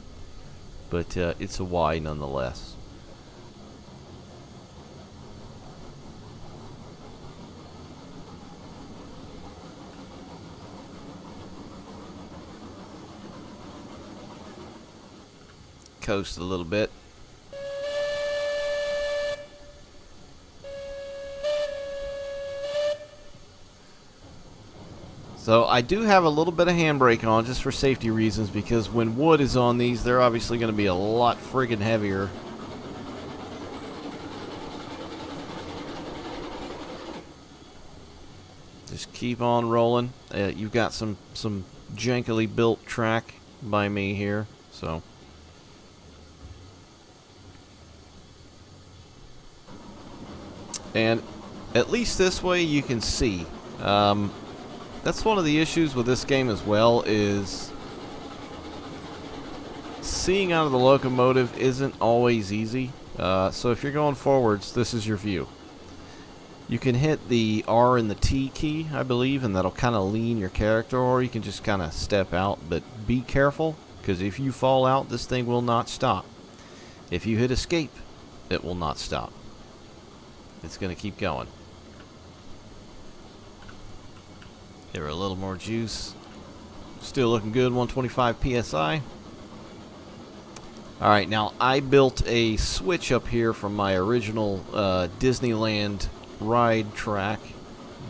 but it's a Y nonetheless. Coast a little bit. So I do have a little bit of handbrake on just for safety reasons, because when wood is on these, they're obviously going to be a lot friggin' heavier. Just keep on rolling. You've got some jankily built track by me here, so. And at least this way you can see. That's one of the issues with this game as well, is seeing out of the locomotive isn't always easy. So if you're going forwards, this is your view. You can hit the R and the T key, I believe, and that'll kind of lean your character, or you can just kind of step out. But be careful, because if you fall out, this thing will not stop. If you hit escape, it will not stop. It's going to keep going. Give her a little more juice. Still looking good, 125 PSI. Alright, now I built a switch up here from my original Disneyland ride track,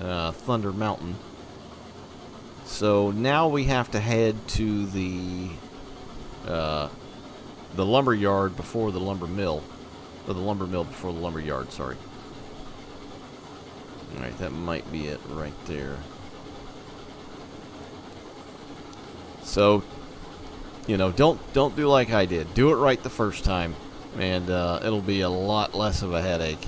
Thunder Mountain. So now we have to head to the lumber yard before the lumber mill. Or the lumber mill before the lumber yard, sorry. Alright, that might be it right there. So, don't do like I did. Do it right the first time, and it'll be a lot less of a headache.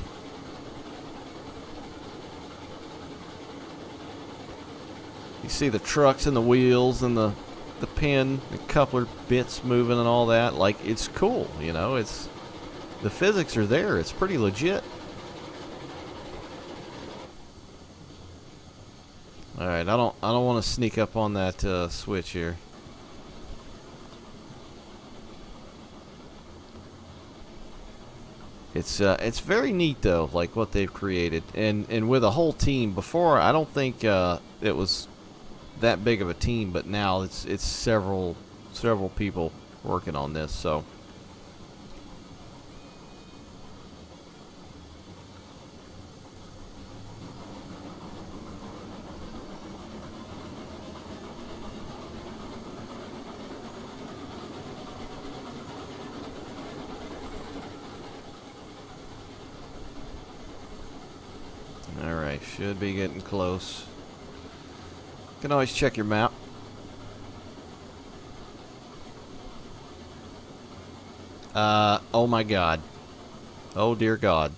You see the trucks and the wheels and the pin, the coupler bits moving and all that. Like, it's cool, it's the physics are there. It's pretty legit. Alright, I don't want to sneak up on that switch here. It's very neat though, like what they've created, and with a whole team. Before, I don't think it was that big of a team, but now it's several people working on this. So. Alright, should be getting close. You can always check your map. Oh my god. Oh dear god.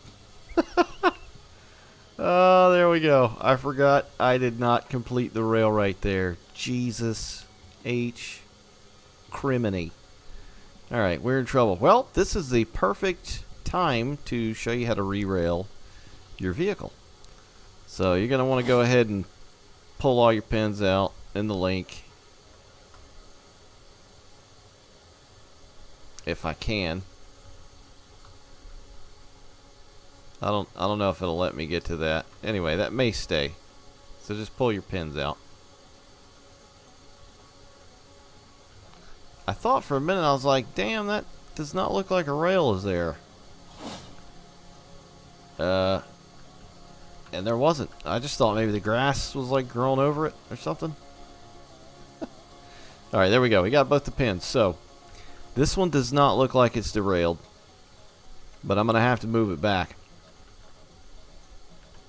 Oh, there we go. I forgot I did not complete the rail right there. Jesus H. Criminy. Alright, we're in trouble. Well, this is the perfect time to show you how to re-rail your vehicle. So you're going to want to go ahead and pull all your pins out in the link. If I can. I don't know if it'll let me get to that. Anyway, that may stay. So just pull your pins out. I thought for a minute, I was like, damn, that does not look like a rail is there. And there wasn't. I just thought maybe the grass was like growing over it or something. Alright, there we go. We got both the pins. So, this one does not look like it's derailed. But I'm going to have to move it back.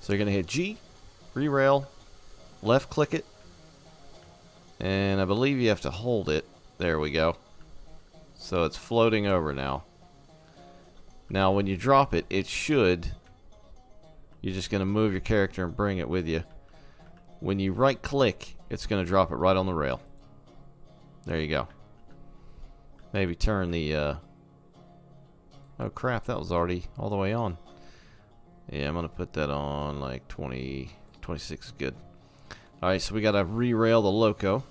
So you're going to hit G, re-rail, left click it. And I believe you have to hold it. There we go. So it's floating over now. Now when you drop it, it should, you're just going to move your character and bring it with you. When you right click, it's going to drop it right on the rail. There you go. Maybe turn the oh crap, that was already all the way on. Yeah, I'm going to put that on like 20, 26 is good. Alright, so we got to re-rail the loco.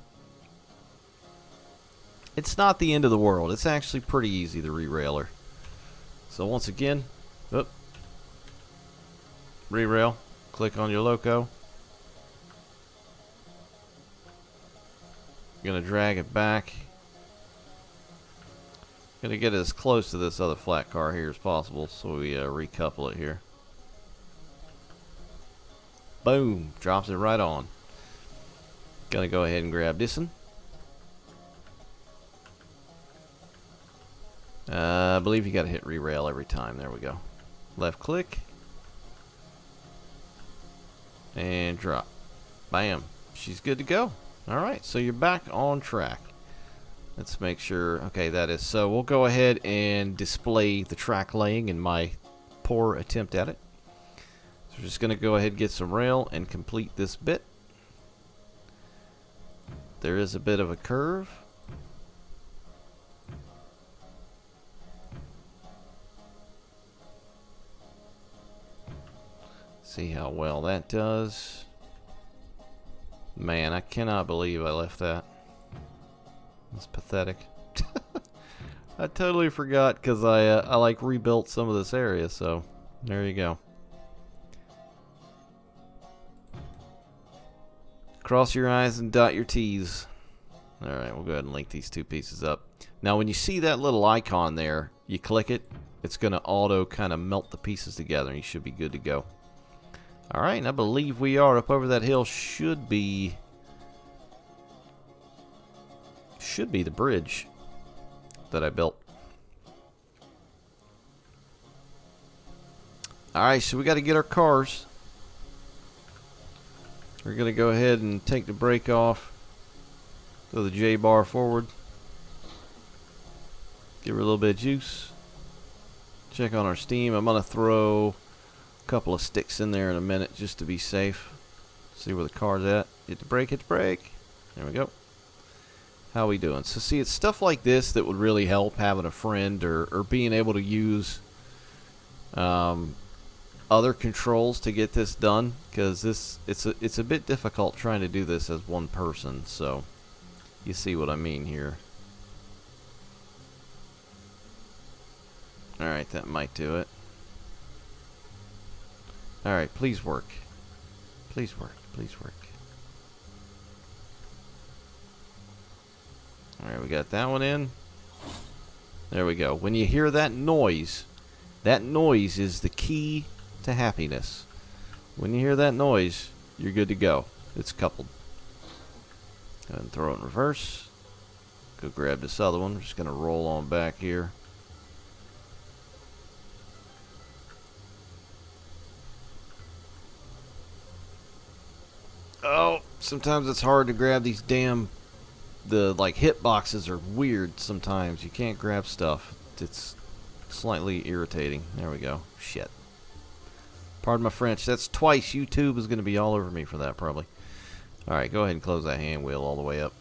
It's not the end of the world. It's actually pretty easy to re-rail her. So once again, re-rail, click on your loco. Gonna drag it back. Gonna get as close to this other flat car here as possible, so we recouple it here. Boom, drops it right on. Gonna go ahead and grab this one. I believe you gotta hit re-rail every time. There we go. Left click. And drop. Bam. She's good to go. Alright, so you're back on track. Let's make sure. Okay, that is. So we'll go ahead and display the track laying in my poor attempt at it. So we're just gonna go ahead and get some rail and complete this bit. There is a bit of a curve. See how well that does. Man, I cannot believe I left that. It's pathetic. I totally forgot because I like rebuilt some of this area, so there you go. Cross your I's and dot your T's. Alright, we'll go ahead and link these two pieces up. Now when you see that little icon there, you click it, it's going to auto kind of melt the pieces together and you should be good to go. Alright, and I believe we are up over that hill. Should be the bridge that I built. Alright, so we got to get our cars. We're going to go ahead and take the brake off. Throw the J bar forward. Give her a little bit of juice. Check on our steam. I'm going to throw couple of sticks in there in a minute just to be safe. See where the car's at. Hit the brake, hit the brake. There we go. How we doing? So see, it's stuff like this that would really help, having a friend or being able to use other controls to get this done, because it's a bit difficult trying to do this as one person. So you see what I mean here. Alright, that might do it. Alright, please work. Please work. Please work. Alright, we got that one in. There we go. When you hear that noise is the key to happiness. When you hear that noise, you're good to go. It's coupled. Go ahead and throw it in reverse. Go grab this other one. We're just going to roll on back here. Oh, sometimes it's hard to grab these damn, like hit boxes are weird sometimes. You can't grab stuff. It's slightly irritating. There we go. Shit. Pardon my French. That's twice. YouTube is going to be all over me for that probably. Alright, go ahead and close that hand wheel all the way up.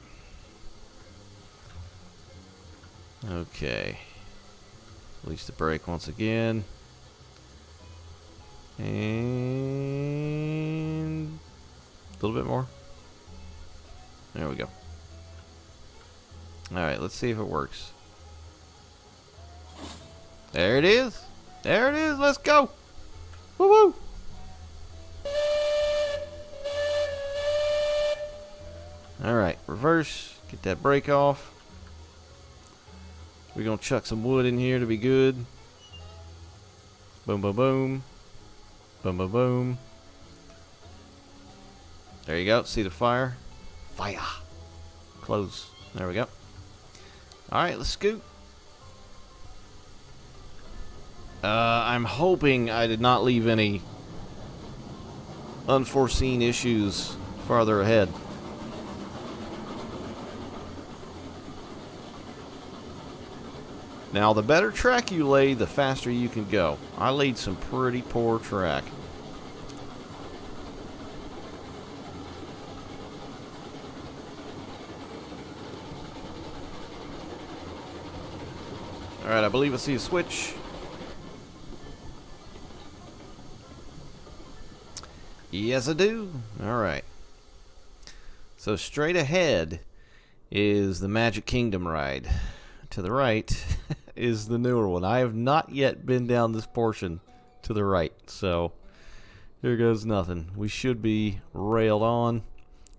Okay. Release the brake once again. And a little bit more. There we go. Alright, let's see if it works. There it is. There it is. Let's go. Woo woo. Alright, reverse. Get that brake off. We're going to chuck some wood in here to be good. Boom, boom, boom. Boom, boom, boom. There you go. See the fire? Fire. Close. There we go. Alright, let's scoot. I'm hoping I did not leave any unforeseen issues farther ahead. Now, the better track you lay, the faster you can go. I laid some pretty poor track. Alright, I believe I see a switch. Yes, I do. Alright. So straight ahead is the Magic Kingdom ride. To the right is the newer one. I have not yet been down this portion to the right, so here goes nothing. We should be railed on,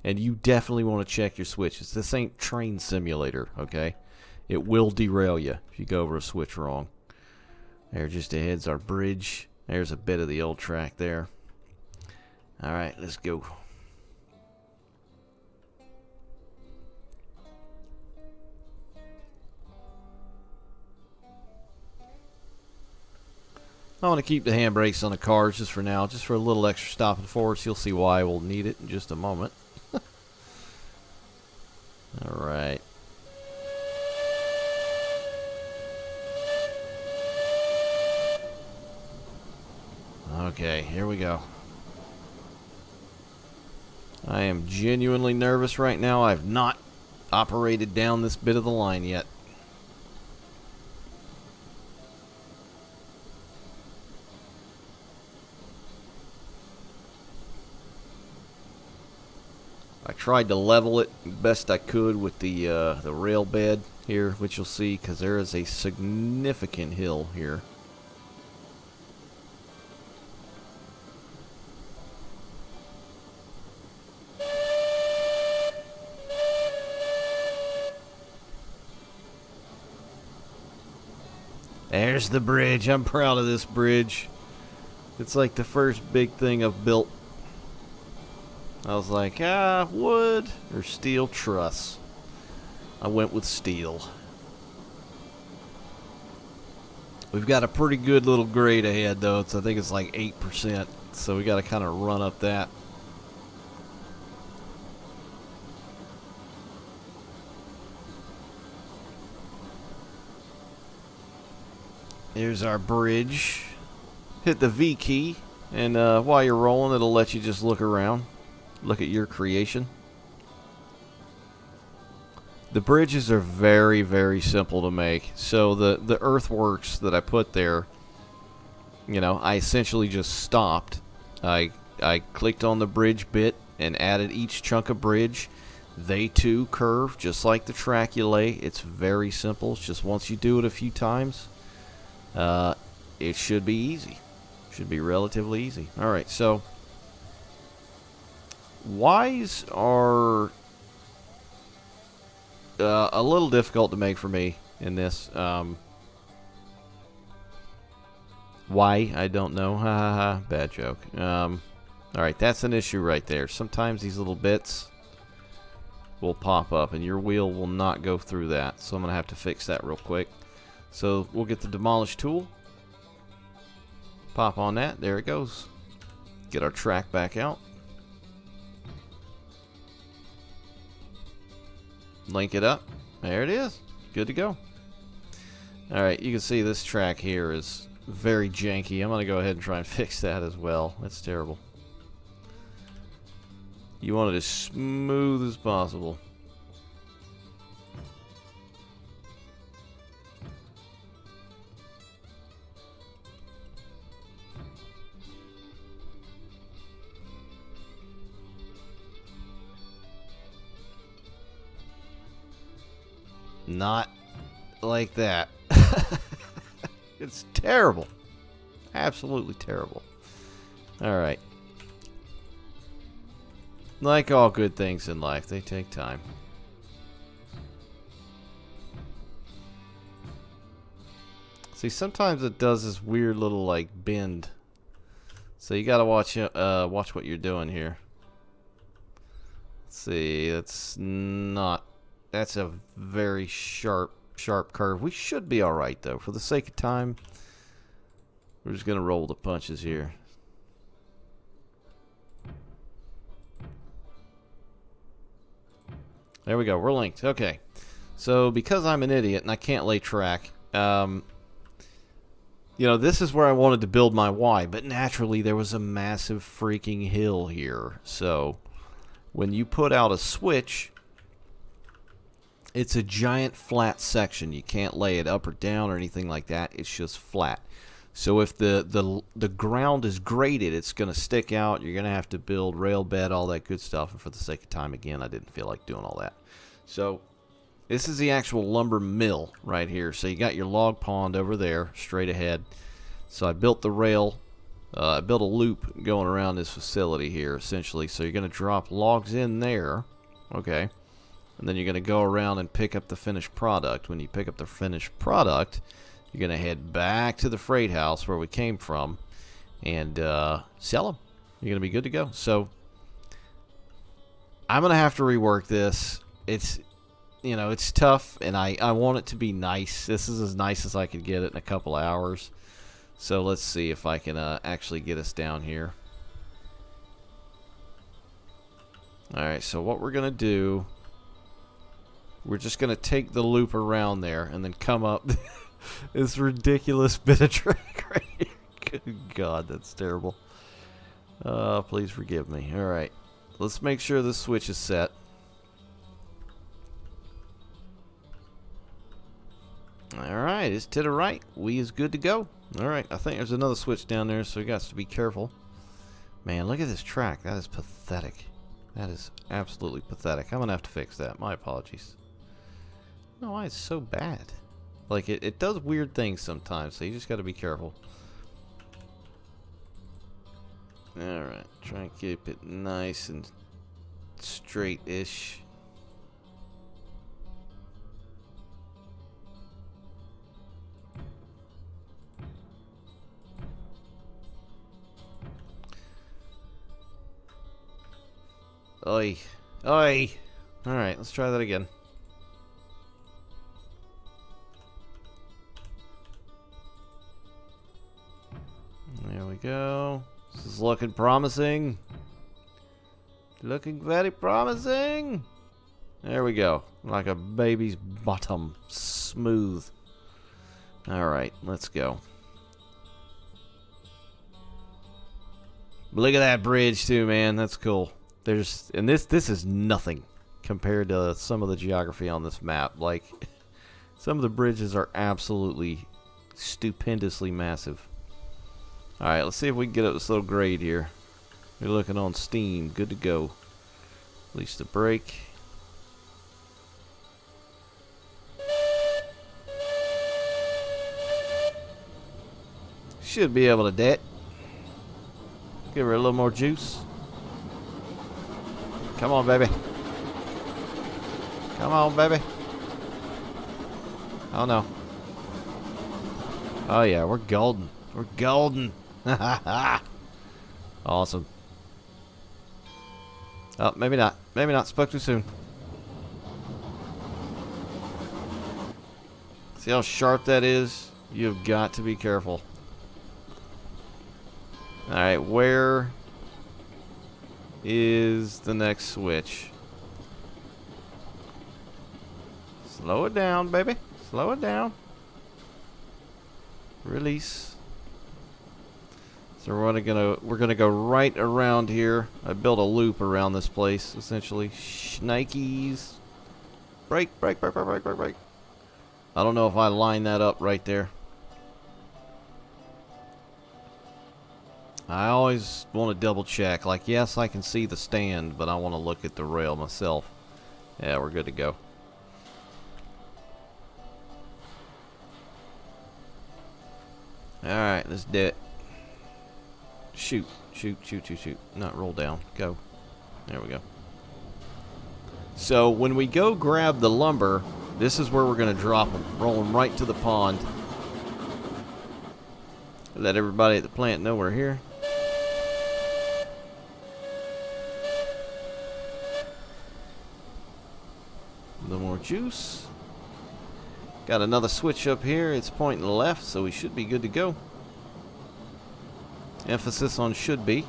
and you definitely want to check your switches. This ain't Train Simulator, okay? It will derail you if you go over a switch wrong. There just ahead's our bridge. There's a bit of the old track there. Alright, let's go. I want to keep the handbrakes on the cars just for now, just for a little extra stop and force. You'll see why we'll need it in just a moment. Alright. Okay, here we go. I am genuinely nervous right now. I've not operated down this bit of the line yet. I tried to level it best I could with the rail bed here, which you'll see, because there is a significant hill here. There's the bridge. I'm proud of this bridge. It's like the first big thing I've built. I was like, wood or steel truss. I went with steel. We've got a pretty good little grade ahead, though. I think it's like 8%, so we got to kind of run up that. Here's our bridge. Hit the V key, and while you're rolling, it'll let you just look around. Look at your creation. The bridges are very, very simple to make. So the earthworks that I put there, you know, I essentially just stopped. I clicked on the bridge bit and added each chunk of bridge. They too curve just like the track you lay. It's very simple. It's just once you do it a few times, it should be easy. Should be relatively easy. All right, so Ys are a little difficult to make for me in this. Why? I don't know. Ha ha ha. Bad joke. Alright, that's an issue right there. Sometimes these little bits will pop up and your wheel will not go through that. So I'm going to have to fix that real quick. So we'll get the demolish tool. Pop on that. There it goes. Get our track back out. Link it up. There it is. Good to go. Alright, you can see this track here is very janky. I'm going to go ahead and try and fix that as well. That's terrible. You want it as smooth as possible. Not like that. It's terrible. Absolutely terrible. Alright. Like all good things in life, they take time. See, sometimes it does this weird little, like, bend. So you gotta watch what you're doing here. Let's see, that's not... That's a very sharp curve. We should be alright, though. For the sake of time, we're just going to roll the punches here. There we go. We're linked. Okay. So, because I'm an idiot and I can't lay track, You know, this is where I wanted to build my Y, but naturally there was a massive freaking hill here. So when you put out a switch, it's a giant flat section. You can't lay it up or down or anything like that. It's just flat. So if the ground is graded, it's going to stick out. You're going to have to build rail bed, all that good stuff. And for the sake of time, again, I didn't feel like doing all that. So this is the actual lumber mill right here. So you got your log pond over there, straight ahead. So I built the rail. I built a loop going around this facility here, essentially. So you're going to drop logs in there. Okay. And then you're going to go around and pick up the finished product. When you pick up the finished product, you're going to head back to the freight house where we came from and sell them. You're going to be good to go. So I'm going to have to rework this. It's, you know, it's tough, and I want it to be nice. This is as nice as I could get it in a couple of hours. So let's see if I can actually get us down here. Alright, so what we're going to do, we're just going to take the loop around there and then come up this ridiculous bit of track right here. Good God, that's terrible. Please forgive me. Alright, let's make sure the switch is set. Alright, it's to the right. We is good to go. Alright, I think there's another switch down there, so we got to be careful. Man, look at this track. That is pathetic. That is absolutely pathetic. I'm going to have to fix that. My apologies. I don't know why it's so bad. Like, it does weird things sometimes, so you just got to be careful. Alright, try and keep it nice and straight-ish. Oi. Oi. Alright, let's try that again. There we go. This is looking promising. Looking very promising. There we go. Like a baby's bottom. Smooth. Alright, let's go. Look at that bridge too, man. That's cool. And this is nothing compared to some of the geography on this map. Like, some of the bridges are absolutely stupendously massive. Alright, let's see if we can get up this little grade here. We're looking on Steam. Good to go. Release the brake. Should be able to do it. Give her a little more juice. Come on, baby. Come on, baby. Oh, no. Oh, yeah, we're golden. We're golden. Awesome. Oh, maybe not. Maybe not. Spoke too soon. See how sharp that is? You've got to be careful. Alright, where is the next switch? Slow it down, baby. Slow it down. Release. So we're gonna go right around here. I built a loop around this place, essentially. Shnikes. Brake, brake, brake, brake, brake, brake, brake. I don't know if I line that up right there. I always want to double check. Like, yes, I can see the stand, but I want to look at the rail myself. Yeah, we're good to go. Alright, let's do it. Shoot, shoot, shoot, shoot, shoot. Not roll down. Go. There we go. So, when we go grab the lumber, this is where we're going to drop them. Roll them right to the pond. Let everybody at the plant know we're here. A little more juice. Got another switch up here. It's pointing left, so we should be good to go. Emphasis on should be.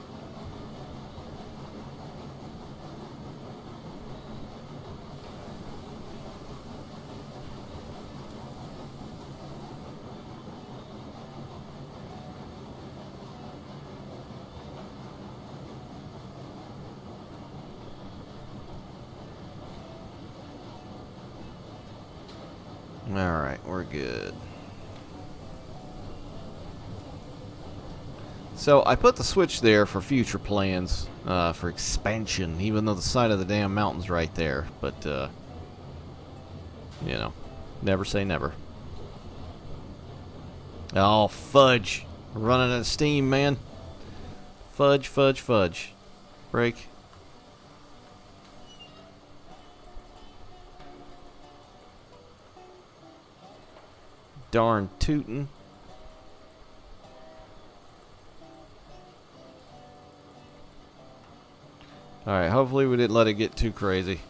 Alright, we're good. So I put the switch there for future plans, for expansion, even though the side of the damn mountain's right there. But, you know, never say never. Oh, fudge. We're running out of steam, man. Fudge, fudge, fudge. Break. Darn tootin'. Alright, hopefully we didn't let it get too crazy.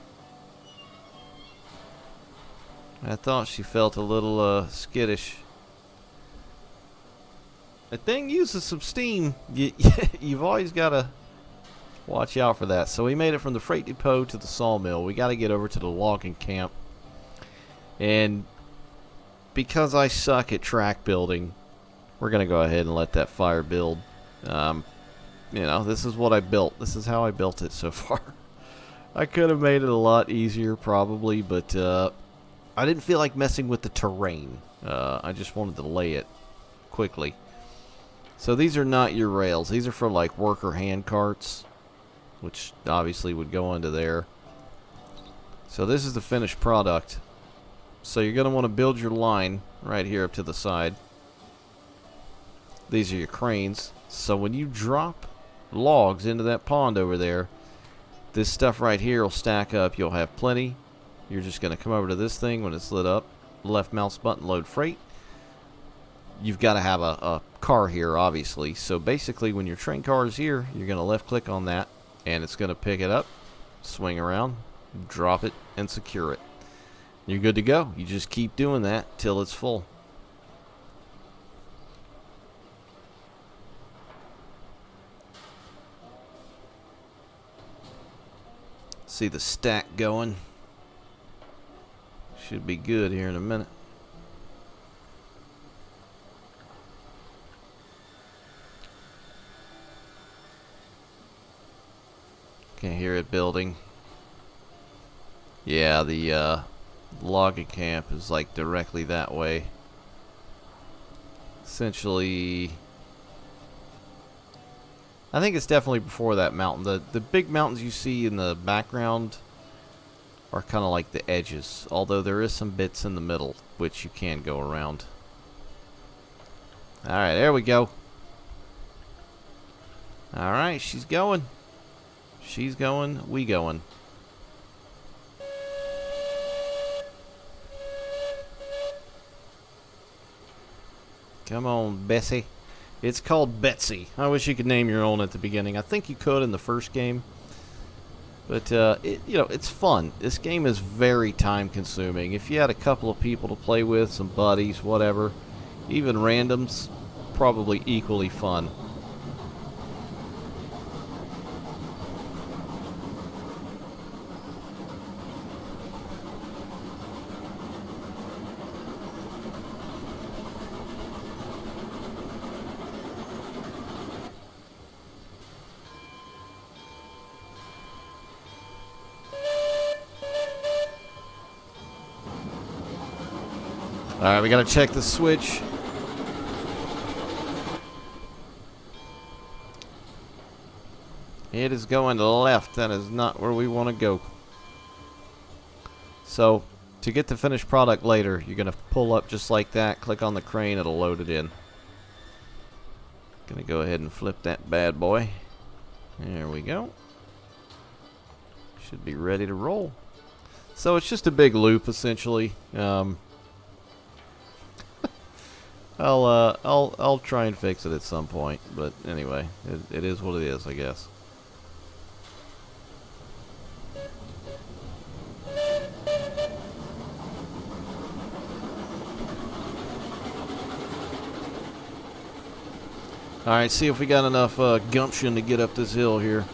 I thought she felt a little skittish. The thing uses some steam. You've always got to watch out for that. So we made it from the freight depot to the sawmill. We got to get over to the logging camp. And because I suck at track building, we're going to go ahead and let that fire build. You know, this is what I built. This is how I built it so far. I could have made it a lot easier probably, but I didn't feel like messing with the terrain. I just wanted to lay it quickly. So these are not your rails. These are for like worker hand carts, which obviously would go into there. So this is the finished product. So you're going to want to build your line right here up to the side. These are your cranes. So when you drop logs into that pond over there, this stuff right here will stack up. You'll have plenty. You're just going to come over to this thing when it's lit up. Left mouse button, load freight. You've got to have a car here, obviously. So basically, when your train car is here, you're going to left click on that, and it's going to pick it up, swing around, drop it, and secure it. You're good to go. You just keep doing that till it's full. See the stack going. Should be good here in a minute. Can hear it building. Yeah, the logging camp is like directly that way. Essentially, I think it's definitely before that mountain. The big mountains you see in the background are kind of like the edges, although there is some bits in the middle which you can go around. Alright, there we go. Alright, she's going. She's going, we going. Come on, Bessie. It's called Betsy. I wish you could name your own at the beginning. I think you could in the first game. But, you know, it's fun. This game is very time-consuming. If you had a couple of people to play with, some buddies, whatever, even randoms, probably equally fun. Alright, we gotta check the switch. It is going to the left. That is not where we want to go. So, to get the finished product later, you're gonna pull up just like that, click on the crane, it'll load it in. Gonna go ahead and flip that bad boy. There we go. Should be ready to roll. So it's just a big loop, essentially. I'll try and fix it at some point, but anyway, it is what it is, I guess. Alright, see if we got enough gumption to get up this hill here.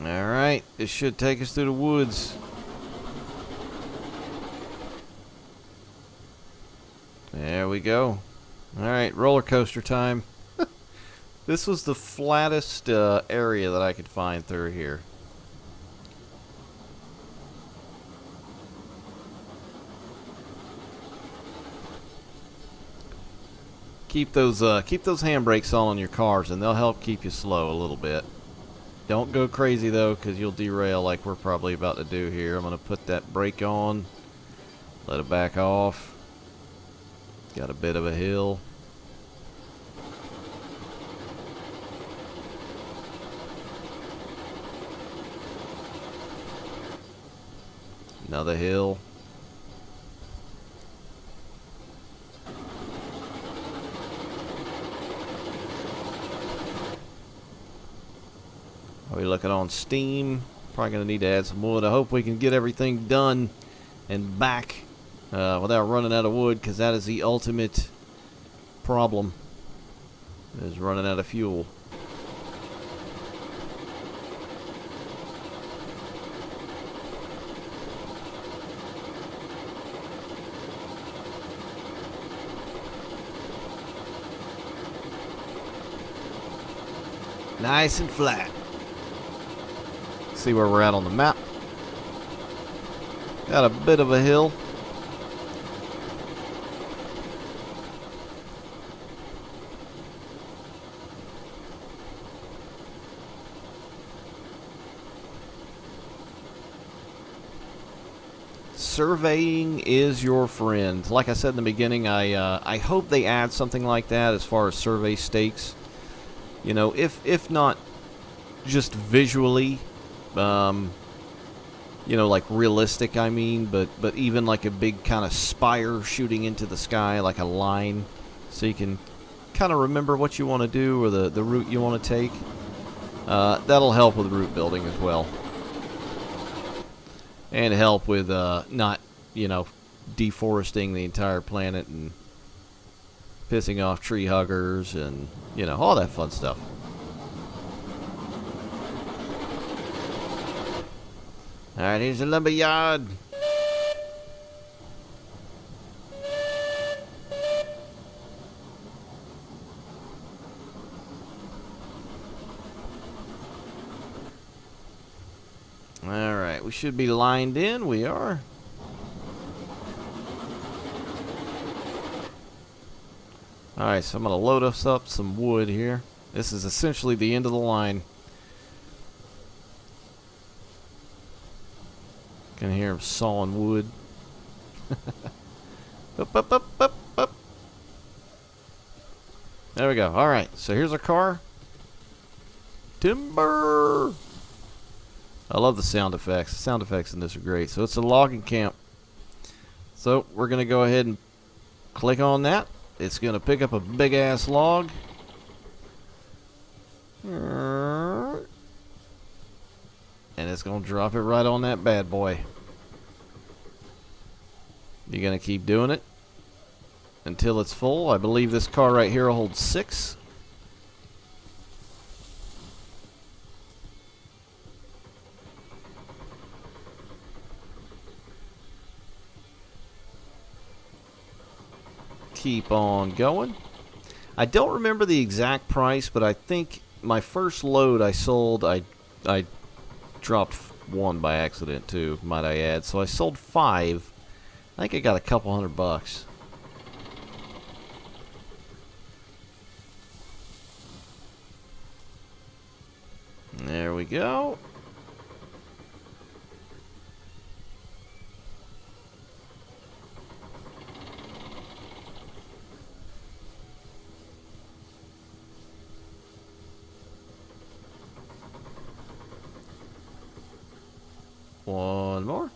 Alright, this should take us through the woods. we go. Alright, roller coaster time. This was the flattest area that I could find through here. Keep those handbrakes on your cars, and they'll help keep you slow a little bit. Don't go crazy though, because you'll derail like we're probably about to do here. I'm going to put that brake on, let it back off. Got a bit of a hill. Another hill. Are we looking on steam? Probably going to need to add some wood. I hope we can get everything done and back without running out of wood, because that is the ultimate problem, is running out of fuel. Nice and flat. See where we're at on the map. Got a bit of a hill. Surveying is your friend. Like I said in the beginning, I hope they add something like that as far as survey stakes. You know, if not just visually, you know, like realistic, I mean, but even like a big kind of spire shooting into the sky, like a line, so you can kind of remember what you want to do or the route you want to take. That'll help with route building as well. And help with not, you know, deforesting the entire planet and pissing off tree huggers and, you know, all that fun stuff. Alright, here's the lumber yard. Alright, we should be lined in. We are. Alright, so I'm going to load us up some wood here. This is essentially the end of the line. Can hear him sawing wood. Up, up, up, up, up. There we go. Alright, so here's our car. Timber! I love the sound effects. The sound effects in this are great. So it's a logging camp. So we're going to go ahead and click on that. It's going to pick up a big ass log. And it's going to drop it right on that bad boy. You're going to keep doing it until it's full. I believe this car right here will hold 6. Keep on going. I don't remember the exact price, but I think my first load I sold, I dropped 1 by accident too, might I add. So I sold 5. I think I got a couple $100. There we go. One more.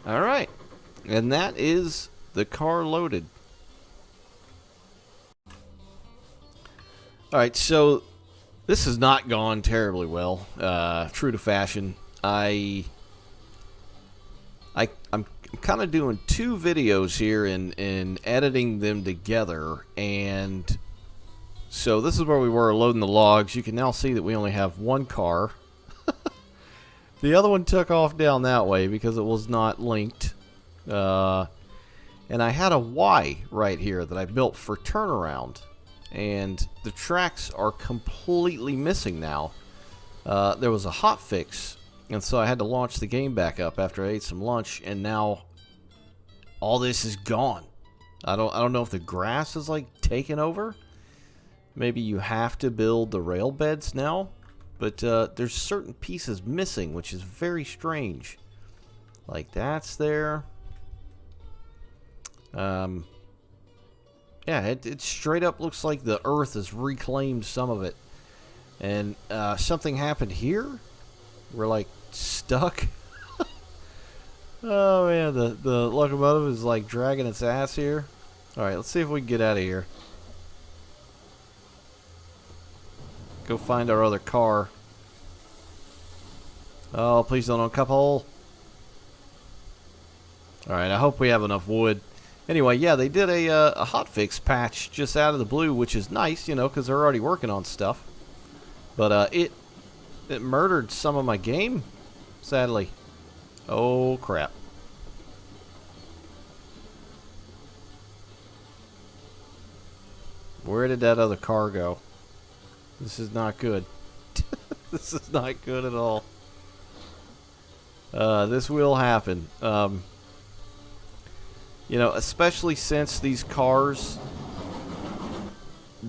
All right. And that is the car loaded. All right, so this has not gone terribly well. True to fashion, I'm kind of doing 2 videos here and editing them together, and So this is where we were loading the logs. You can now see that we only have one car. The other one took off down that way because it was not linked. And I had a Y right here that I built for turnaround. And the tracks are completely missing now. There was a hotfix, and so I had to launch the game back up after I ate some lunch, and now all this is gone. I don't know if the grass is like taken over. Maybe you have to build the rail beds now, but there's certain pieces missing, which is very strange. Like that's there. Yeah, it straight up looks like the earth has reclaimed some of it. And something happened here. We're like stuck. Oh man, the locomotive is like dragging its ass here. Alright, let's see if we can get out of here. Go find our other car. Oh, please don't uncouple. Alright, I hope we have enough wood. Anyway, yeah, they did a hotfix patch just out of the blue, which is nice, you know, because they're already working on stuff. But it murdered some of my game, sadly. Oh, crap. Where did that other car go? This is not good. This is not good at all. This will happen. You know, especially since these cars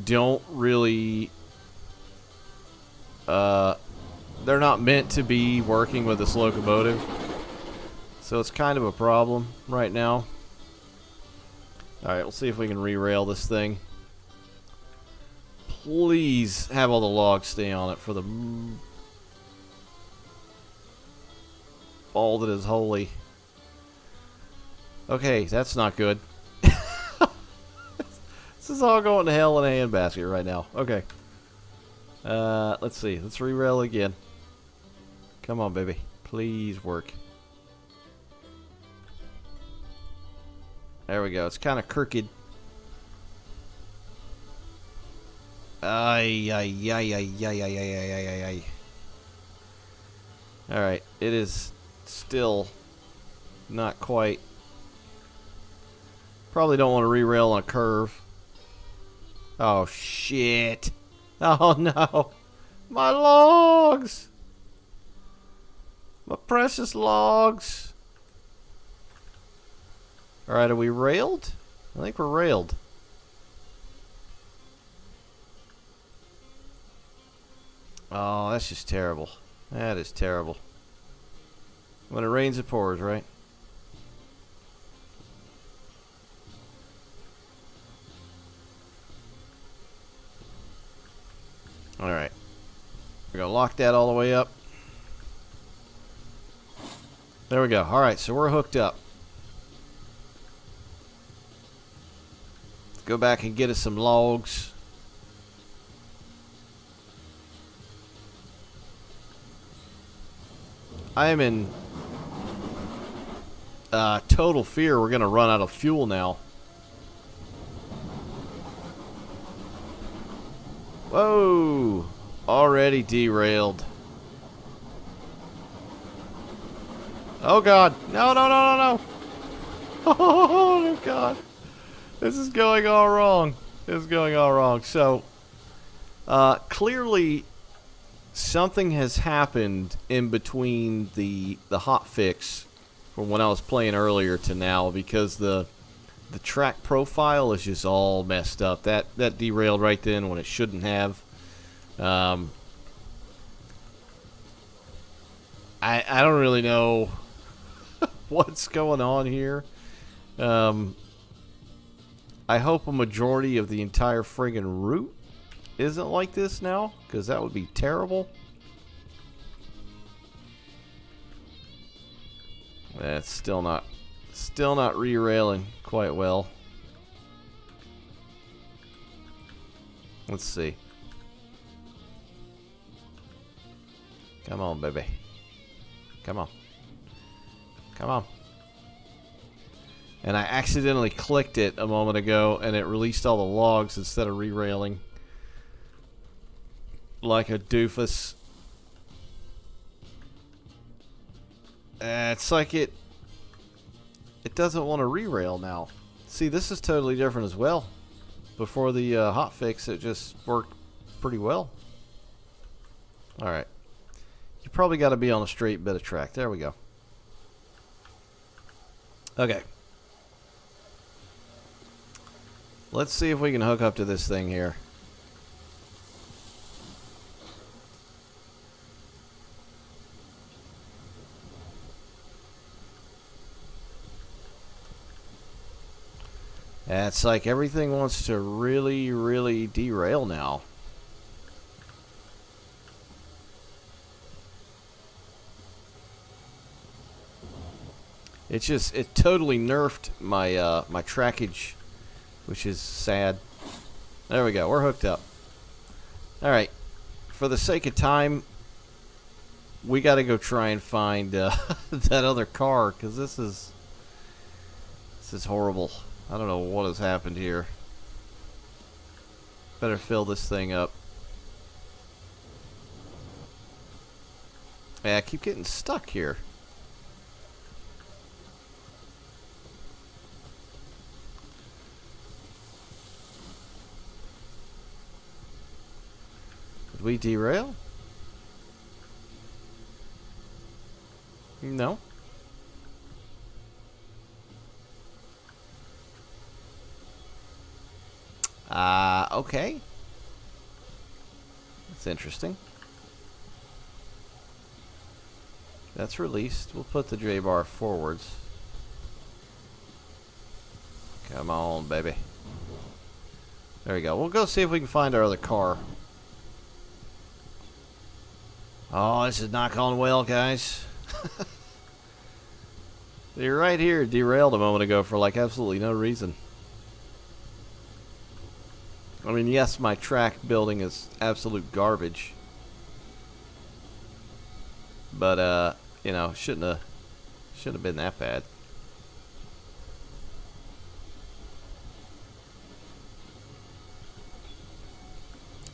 don't really... they're not meant to be working with this locomotive. So it's kind of a problem right now. Alright, we'll see if we can re-rail this thing. Please have all the logs stay on it for the... all that is holy. Okay, that's not good. This is all going to hell in a handbasket right now. Okay. Let's see. Let's re-rail again. Come on, baby. Please work. There we go. It's kind of crooked. Ay, ay, ay, ay, ay, ay, ay, ay, ay, ay. Alright. It is still not quite. Probably don't want to re-rail on a curve. Oh, shit. Oh, no. My logs. My precious logs. Alright, are we railed? I think we're railed. Oh, that's just terrible. That is terrible. When it rains, it pours, right? Alright. We're going to lock that all the way up. There we go. Alright, so we're hooked up. Let's go back and get us some logs. I am in total fear we're going to run out of fuel now. Whoa! Already derailed. Oh god! No, no, no, no, no! Oh god! This is going all wrong. This is going all wrong. So, clearly, something has happened in between the hotfix from when I was playing earlier to now, because the track profile is just all messed up. That derailed right then when it shouldn't have. I don't really know what's going on here. I hope a majority of the entire friggin' route isn't like this now, because that would be terrible. That's still not re-railing quite well. Let's see. Come on, baby. Come on. Come on. And I accidentally clicked it a moment ago, and it released all the logs instead of re-railing. like a doofus. It's like it doesn't want to re-rail now. See, this is totally different as well. Before the hot fix, it just worked pretty well. Alright. You probably got to be on a straight bit of track. There we go. Okay. Let's see if we can hook up to this thing here. It's like everything wants to really, really derail now. It totally nerfed my my trackage, which is sad. There we go, we're hooked up. Alright, for the sake of time, we gotta go try and find that other car, because this is horrible. I don't know what has happened here. Better fill this thing up. Yeah, I keep getting stuck here. Did we derail? No. Okay. That's interesting. That's released. We'll put the J bar forwards. Come on, baby. There we go. We'll go see if we can find our other car. Oh, this is not going well, guys. You're right here, derailed a moment ago for like absolutely no reason. I mean, yes, my track building is absolute garbage. But, you know, shouldn't have been that bad.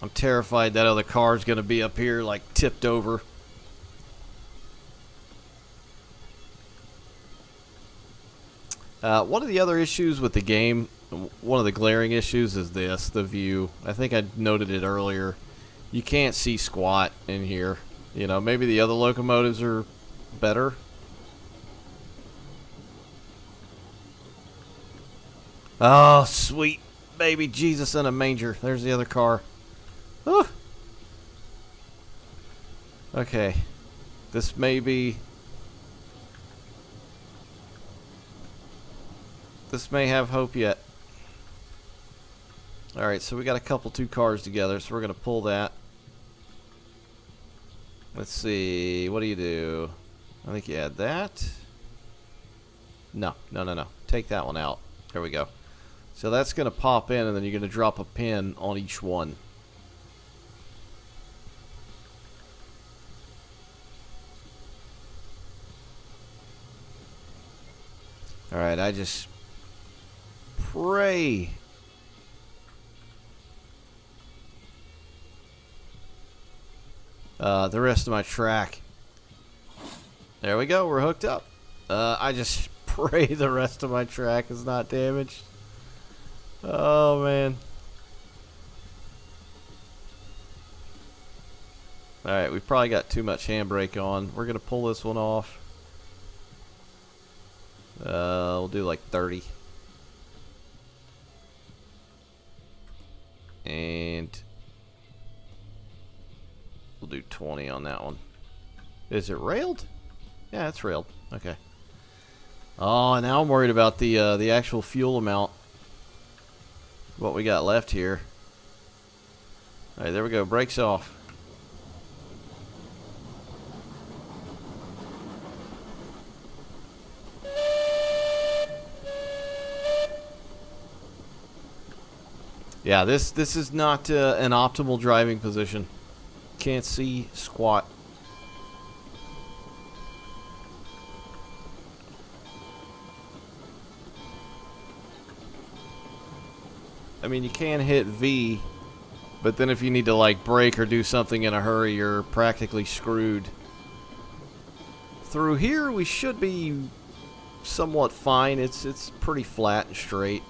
I'm terrified that other car's gonna be up here, like, tipped over. One of the other issues with the game, one of the glaring issues is this, the view. I think I noted it earlier. You can't see squat in here. You know, maybe the other locomotives are better. Oh, sweet baby Jesus in a manger. There's the other car. Whew. Okay. This may have hope yet. Alright, so we got a couple two cars together, so we're going to pull that. Let's see, what do you do? I think you add that. No. Take that one out. There we go. So that's going to pop in, and then you're going to drop a pin on each one. Alright, I just pray the rest of my track. There we go, we're hooked up. I just pray the rest of my track is not damaged. Oh man. Alright, we probably got too much handbrake on. We're gonna pull this one off. We'll do like 30. And we'll do 20 on that one. Is it railed? Yeah, it's railed. Okay. Oh, now I'm worried about the actual fuel amount. What we got left here. Alright, there we go. Brakes off. Yeah, this is not an optimal driving position. Can't see squat. I mean, you can hit V But then if you need to like brake or do something in a hurry, you're practically screwed. Through here we should be somewhat fine. It's pretty flat and straight.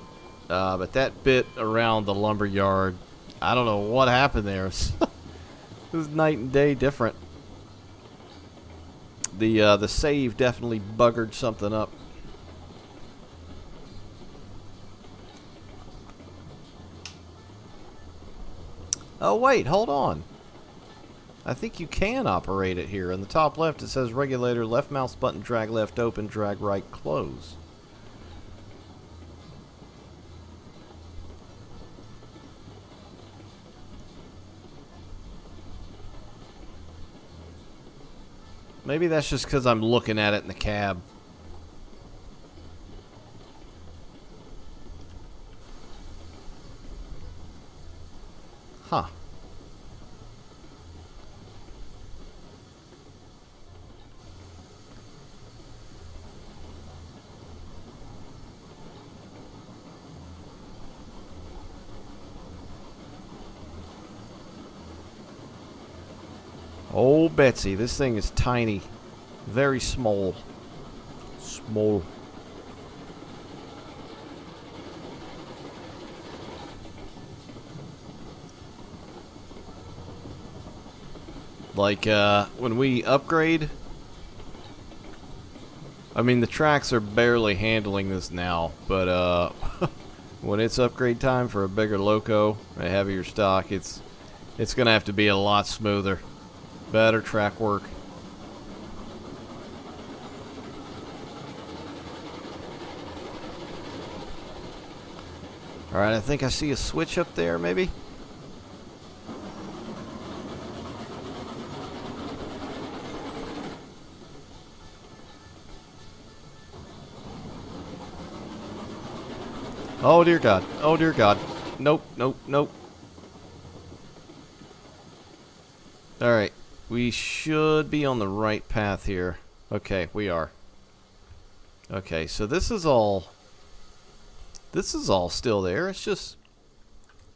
But that bit around the lumber yard, I don't know what happened there. It was night and day different. The save definitely buggered something up. Oh wait, hold on. I think you can operate it here. In the top left it says regulator, left mouse button, drag left open, drag right close. Maybe that's just because I'm looking at it in the cab. Huh. Oh, Betsy, this thing is tiny. Very small. Small. Like, when we upgrade, I mean, the tracks are barely handling this now, but, when it's upgrade time for a bigger loco, a heavier stock, it's gonna have to be a lot smoother. Better track work. Alright, I think I see a switch up there, maybe? Oh dear God. Oh dear God. Nope, nope, nope. Alright. We should be on the right path here. Okay, we are. Okay, so this is all still there. It's just,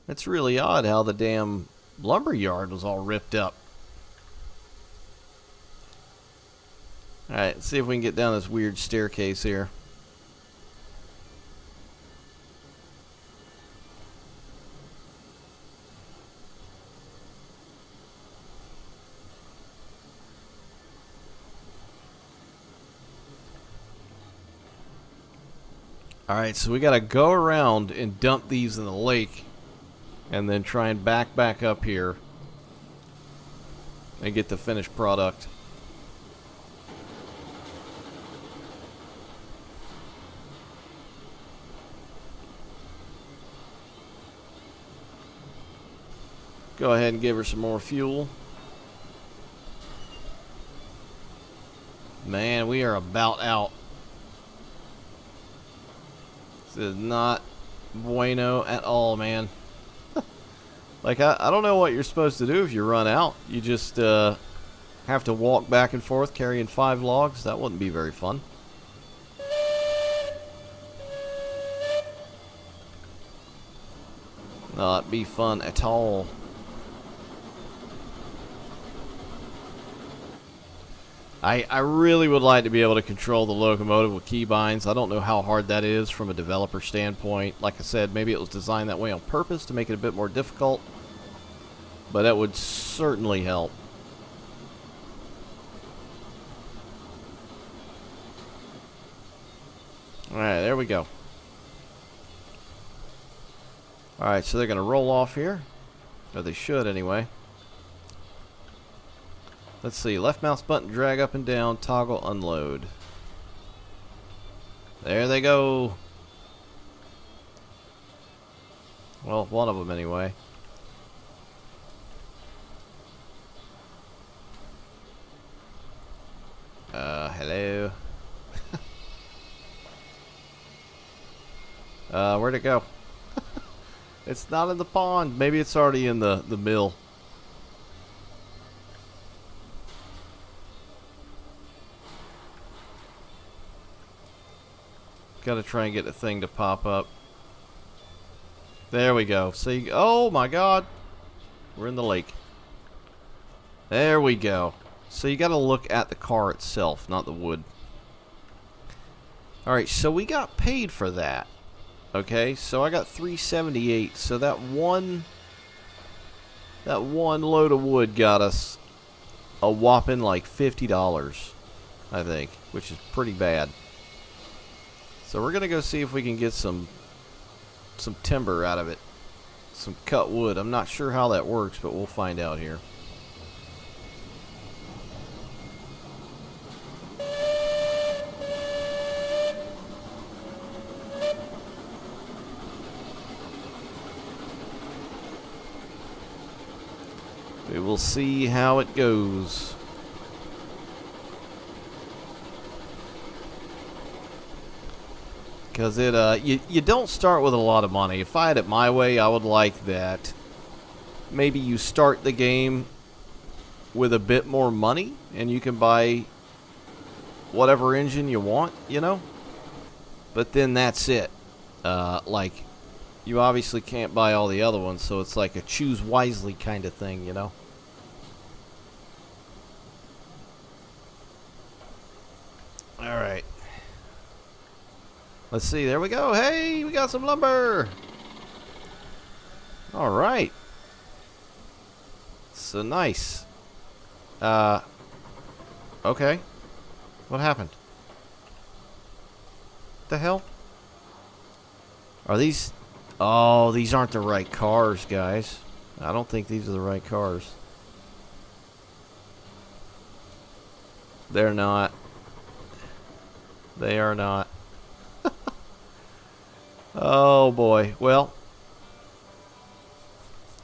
it's really odd how the damn lumber yard was all ripped up. Alright, let's see if we can get down this weird staircase here. Alright, so we gotta go around and dump these in the lake and then try and back up here and get the finished product. Go ahead and give her some more fuel. Man, we are about out. This is not bueno at all, man. Like, I don't know what you're supposed to do if you run out. You just have to walk back and forth carrying 5 logs. That wouldn't be very fun. Not be fun at all. I really would like to be able to control the locomotive with keybinds. I don't know how hard that is from a developer standpoint. Like I said, maybe it was designed that way on purpose to make it a bit more difficult. But that would certainly help. Alright, there we go. Alright, so they're going to roll off here. Or they should anyway. Let's see, left mouse button, drag up and down, toggle unload. There they go. Well, one of them anyway. Hello. Where'd it go? It's not in the pond. Maybe it's already in the mill. Gotta try and get the thing to pop up. There we go. See? Oh my God. We're in the lake. There we go. So you got to look at the car itself, not the wood. Alright, so we got paid for that. Okay, so I got $378. So that one load of wood got us a whopping like $50, I think, which is pretty bad. So we're gonna go see if we can get some timber out of it, some cut wood. I'm not sure how that works, but we'll find out here. We will see how it goes. Because you don't start with a lot of money. If I had it my way, I would like that. Maybe you start the game with a bit more money, and you can buy whatever engine you want, you know? But then that's it. Like, you obviously can't buy all the other ones, so it's like a choose wisely kind of thing, you know? Alright. Let's see, there we go. Hey, we got some lumber. Alright. So nice. Okay. What happened? The hell? Are these... Oh, these aren't the right cars, guys. I don't think these are the right cars. They're not. They are not. Oh boy. Well,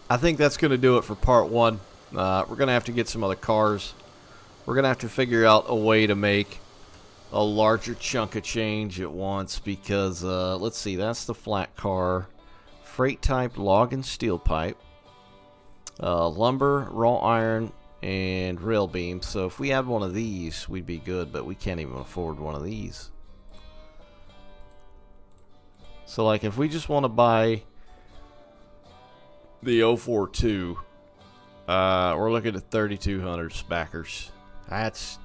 I think that's going to do it for part one. We're going to have to get some other cars. We're going to have to figure out a way to make a larger chunk of change at once because, let's see, that's the flat car. Freight type log and steel pipe. Lumber, raw iron, and rail beam. So if we had one of these, we'd be good, but we can't even afford one of these. So like if we just want to buy the 042, we're looking at 3,200 spackers. That's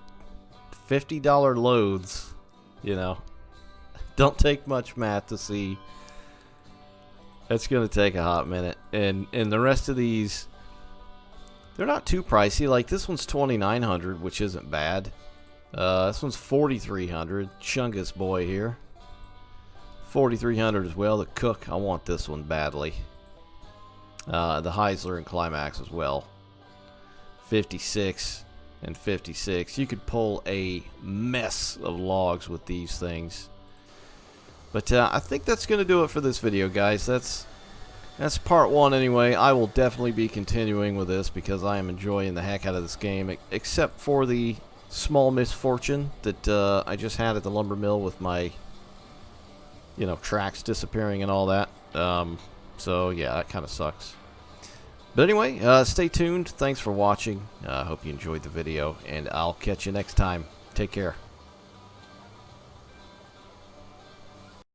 $50 loads, you know. Don't take much math to see. That's going to take a hot minute. And the rest of these, they're not too pricey. Like this one's $2,900, which isn't bad. This one's $4,300. Chungus boy here. $4,300 as well. The Cook, I want this one badly. The Heisler and Climax as well. 56 and 56. You could pull a mess of logs with these things. But I think that's going to do it for this video, guys. That's part one anyway. I will definitely be continuing with this because I am enjoying the heck out of this game, except for the small misfortune that I just had at the lumber mill with my, you know, tracks disappearing and all that. So yeah, that kind of sucks. But anyway, stay tuned. Thanks for watching. I hope you enjoyed the video, and I'll catch you next time. Take care.